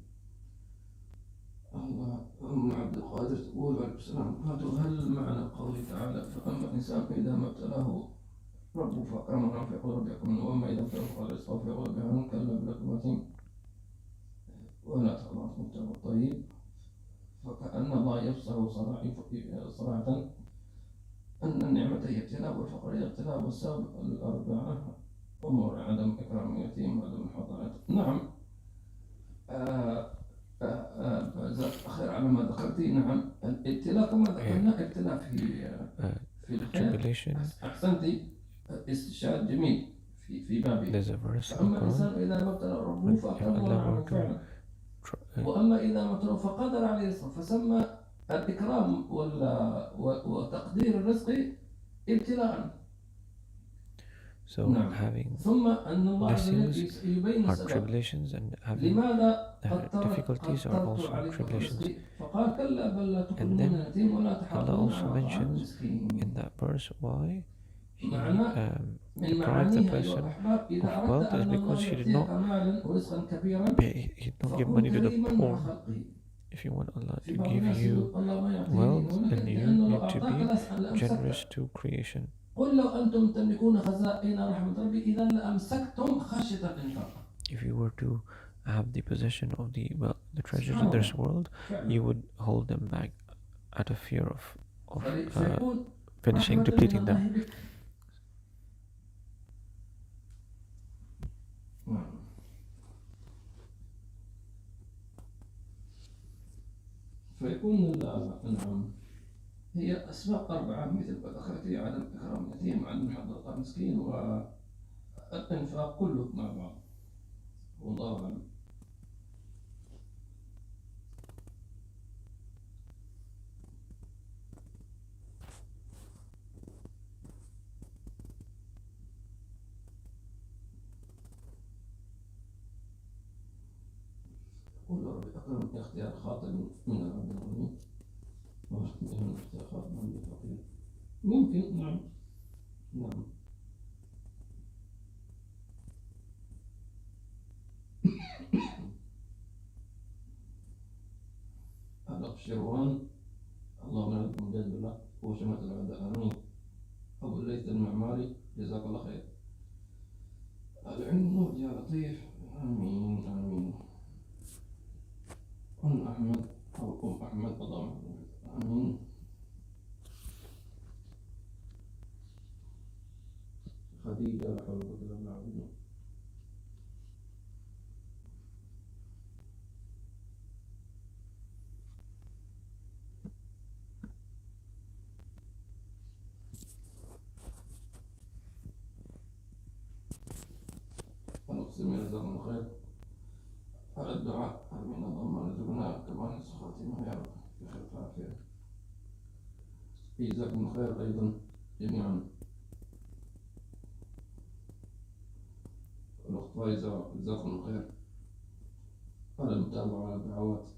الله. أم عبد القادر تقول عليه السلام هل معنى قوله تعالى فأما الإنسان إذا ما ابتلاه ربه فأكرمه فيقول ربي أكرمن، وأما إذا ابتلاه فقال رزقه فيقول ربي أهانن، كلا بل لكم ولا تخضعوا المجتمع الطيب. فكأن الله يفصل صراحة أن النعمة هي ابتلاء والفقر هي ابتلاء، والسبب الأربعة أمور: عدم إكرام اليتيم وعدم الحضانة. نعم. خير على ما ذكرتي. نعم الابتلاء كما ذكرنا ابتلاء في الخير. أحسنتي، استشهاد جميل في بابه. فأما الإنسان إذا ما ابتلى ربه فأكرمه فعلا، وأما إذا ما ابتلى فقدر عليه رزقه، فسمى الإكرام وتقدير الرزق ابتلاء. So having blessings are tribulations, and having difficulties are also tribulations. And then Allah also mentions in that verse why He deprived the person of wealth is because He did not give money to the poor. If you want Allah to give you wealth, then you need to be generous to creation. If you were to have the possession of the treasures of this world, you would hold them back out of fear of depleting them. فيكون الأنعام هي أسباب أربعة مثل ما ذكرتي: عدم إكرام اليتيم، عدم حضرة المسكين، والإنفاق، كله مع بعض. والله أعلم. قل ربي أكرم اختيار خاطئ من العبد الغني واختيار اختيار خاطئ من الفقير. ممكن. نعم. نعم. الأخ شروان اللهم لكم جل بالله وشمات الأعداء آمين. أبو الليث المعماري جزاك الله خير. العلم نور يا لطيف آمين آمين. أم أحمد أو أم أحمد اللهم آمين. خديجة لا حول ولا قوة إلا بالله. ونقسم جزاكم الله خير على الدعاء آمين. اللهم ارزقنا كما نسخ خاتمة يا رب بخير وعافية. جزاكم الله خير أيضا جميعا. الأخت فايزة جزاكم الله خير. على المتابعة على الدعوات.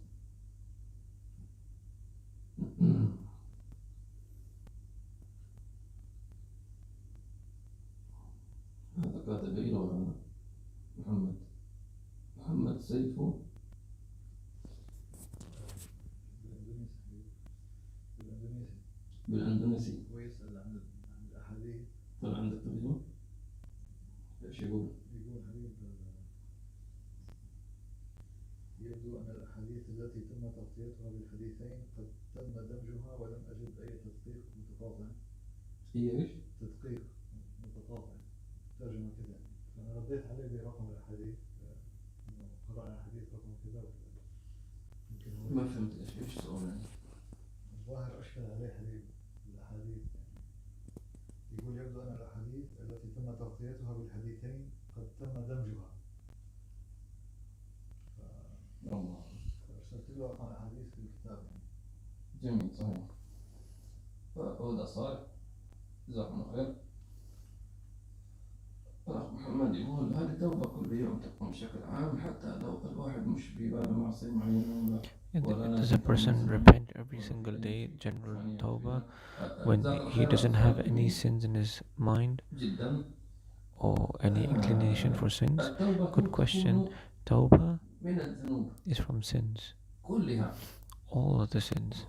هذا كاتب أي لغة هذا؟ محمد سيفو بالأندونيسي. ويسأل عن الأحاديث. طلع عندك ترجمة؟ ايش يقول؟ يقول حبيب يبدو أن الأحاديث التي تم تغطيتها بالحديثين قد تم دمجها ولم أجد أي تدقيق متقاطع. هي ايش؟ تدقيق متقاطع. ترجمة كذا. أنا رديت عليه برقم الأحاديث إنه قرأنا حديث رقم كذا يمكن هو ما فهمت ايش السؤال يعني. الظاهر أشكل عليه حبيب الأحاديث. يقول يبدو أن الأحاديث التي تم تغطيتها بالحديثين قد تم دمجها. الله. فأرسلت له رقم الأحاديث في الكتاب يعني. جميل صحيح. فهذا صار. جزاكم الله خير. الأخ محمد يقول هذه التوبة كل يوم تقوم بشكل عام حتى لو الواحد مش في باله معصية معينة Does a person repent every single day, general tawbah, when he doesn't have any sins in his mind or any inclination for sins? Good question. Tawbah is from sins. All of the sins.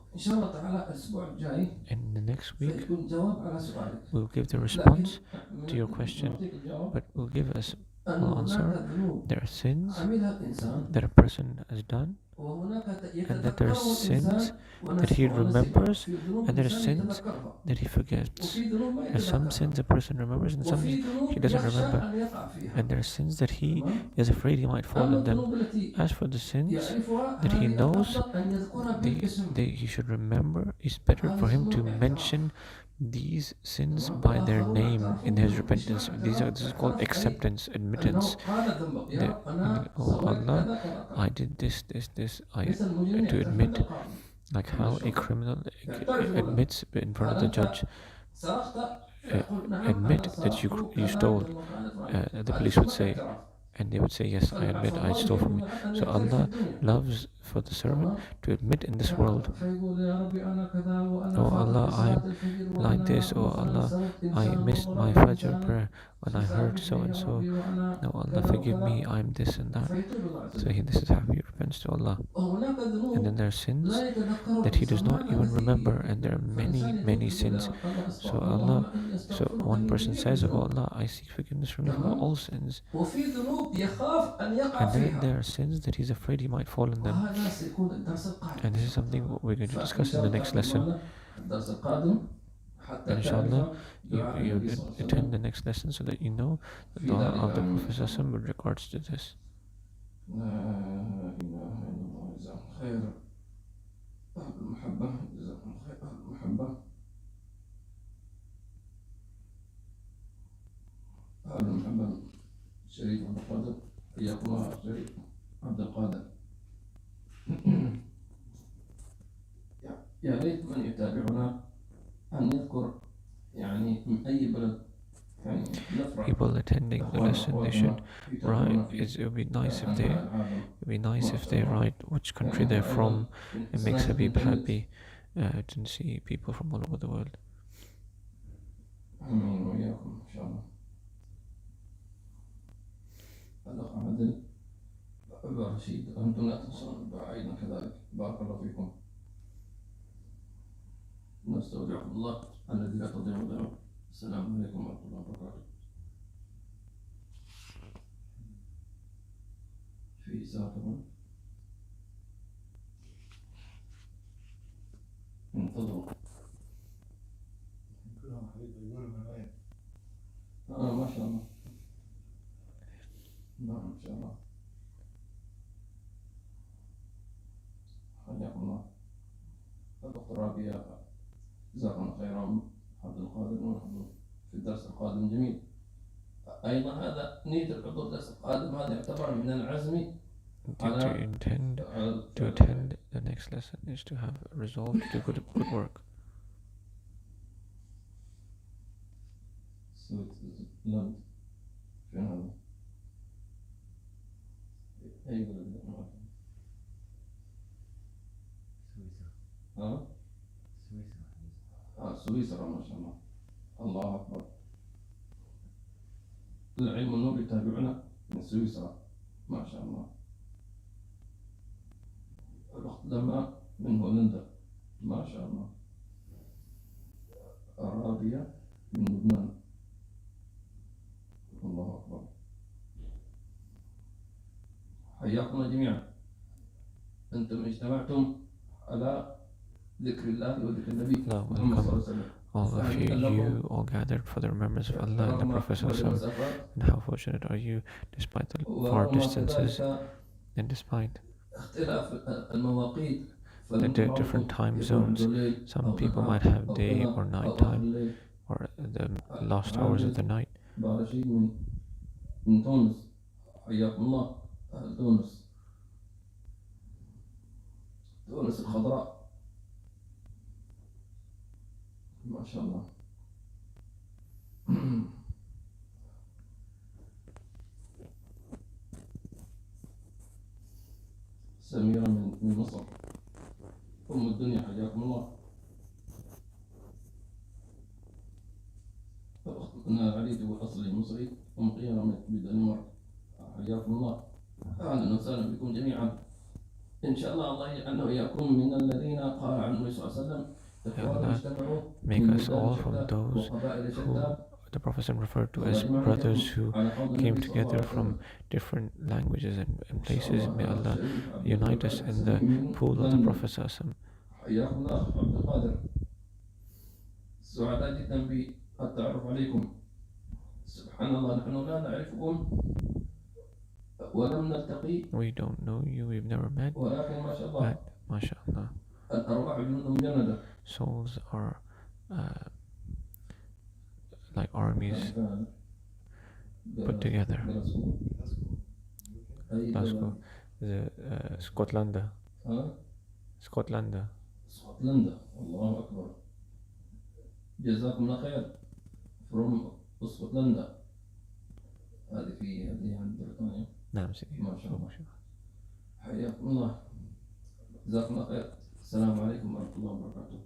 In the next week, we'll give the response to your question, but we'll give us an answer. There are sins that a person has done, and that there are sins that he remembers, and there are sins that he forgets. There are some sins a person remembers, and some he doesn't remember, and there are sins that he is afraid he might fall in them. As for the sins that he knows he should remember, it's better for him to mention these sins by their name in his repentance. This is called acceptance, admittance. Oh Allah, I did this. To admit, like how a criminal admits in front of the judge. Admit that you stole. The police would say, and they would say, yes, I admit I stole from you. So Allah loves for the servant to admit in this world, oh Allah, I'm like this. Oh Allah, I missed my Fajr prayer when I heard so and so. No, Allah, forgive me, I'm this and that. So this is how he repents to Allah. And then there are sins that he does not even remember, and there are many sins. So one person says, oh Allah, I seek forgiveness from you for all sins. And then there are sins that he's afraid he might fall in them. And this is something we're going to discuss in the next lesson. And inshallah, you attend the next lesson so that you know the dua of the Prophet with regards to this. شريف عبد القادر حياكم الله شريف عبد القادر. يا ريت من يتابعنا أن يذكر يعني من أي بلد. People attending the lesson, they should write. It would be nice if they write which country they're from. It makes Habib happy to see people from all over the world. آمين وإياكم إن شاء الله. الأخ عادل أبا رشيد أنتم لا تنسون أيضا كذلك. بارك الله فيكم. نستودعكم الله الذي لا تضيع ودائعه. السلام عليكم ورحمة الله وبركاته. في ساعة كمان انتظروا. كلهم حبيب يقولوا من وين؟ ما شاء الله. نعم إن شاء الله. حياكم الله. الدكتور رابية جزاكم الله خيرا. عبد القادر ونحن في الدرس القادم. جميل. أيضا هذا نية الحضور الدرس القادم هذا يعتبر من العزم. To intend to attend the next lesson is to have resolved to do good work. سويسرلاند فين هذا؟ أي بلد؟ ها؟ سويسرا ما شاء الله. الله أكبر. العلم النور يتابعنا من سويسرا ما شاء الله. الأخت لما من هولندا ما شاء الله. رابية من لبنان. الله أكبر. حياكم جميعا. أنتم اجتمعتم على ذكر الله وذكر النبي محمد صلى الله عليه وسلم. All of you all gathered for the remembrance of Allah and the Prophet ﷺ. And how fortunate are you, despite the far distances and despite the different time zones. Some people might have day or night time, or the lost hours of the night. من تونس. حياكم الله أهل تونس. تونس الخضراء ما شاء الله. سميرة من مصر. أم الدنيا حياكم الله. أنا علي الأصلي مصري ومقيمة بدنمارك. حياكم الله. أهلا وسهلا بكم جميعا. إن شاء الله الله يجعلنا وإياكم من الذين قال عنه النبي صلى الله عليه وسلم make us all from those who the Prophet referred to as brothers who came together from different languages and places. May Allah unite us in the pool of the Prophet. حياكم الله عبد القادر. سعداء جدا بالتعرف عليكم. سبحان الله نحن لا نعرفكم ولم نلتقي. We don't know you, we've never met, ولكن ما شاء الله. but mashallah, الأرواح جنود مجندة. souls are like armies put together. Glasgow, اسكتلندا. اسكتلندا. اسكتلندا. الله أكبر. جزاكم الله خير. from اسكتلندا. هذه عند بريطانيا. نعم سيدي. ما شاء الله. حياكم الله. جزاكم الله خير. السلام عليكم ورحمة الله وبركاته.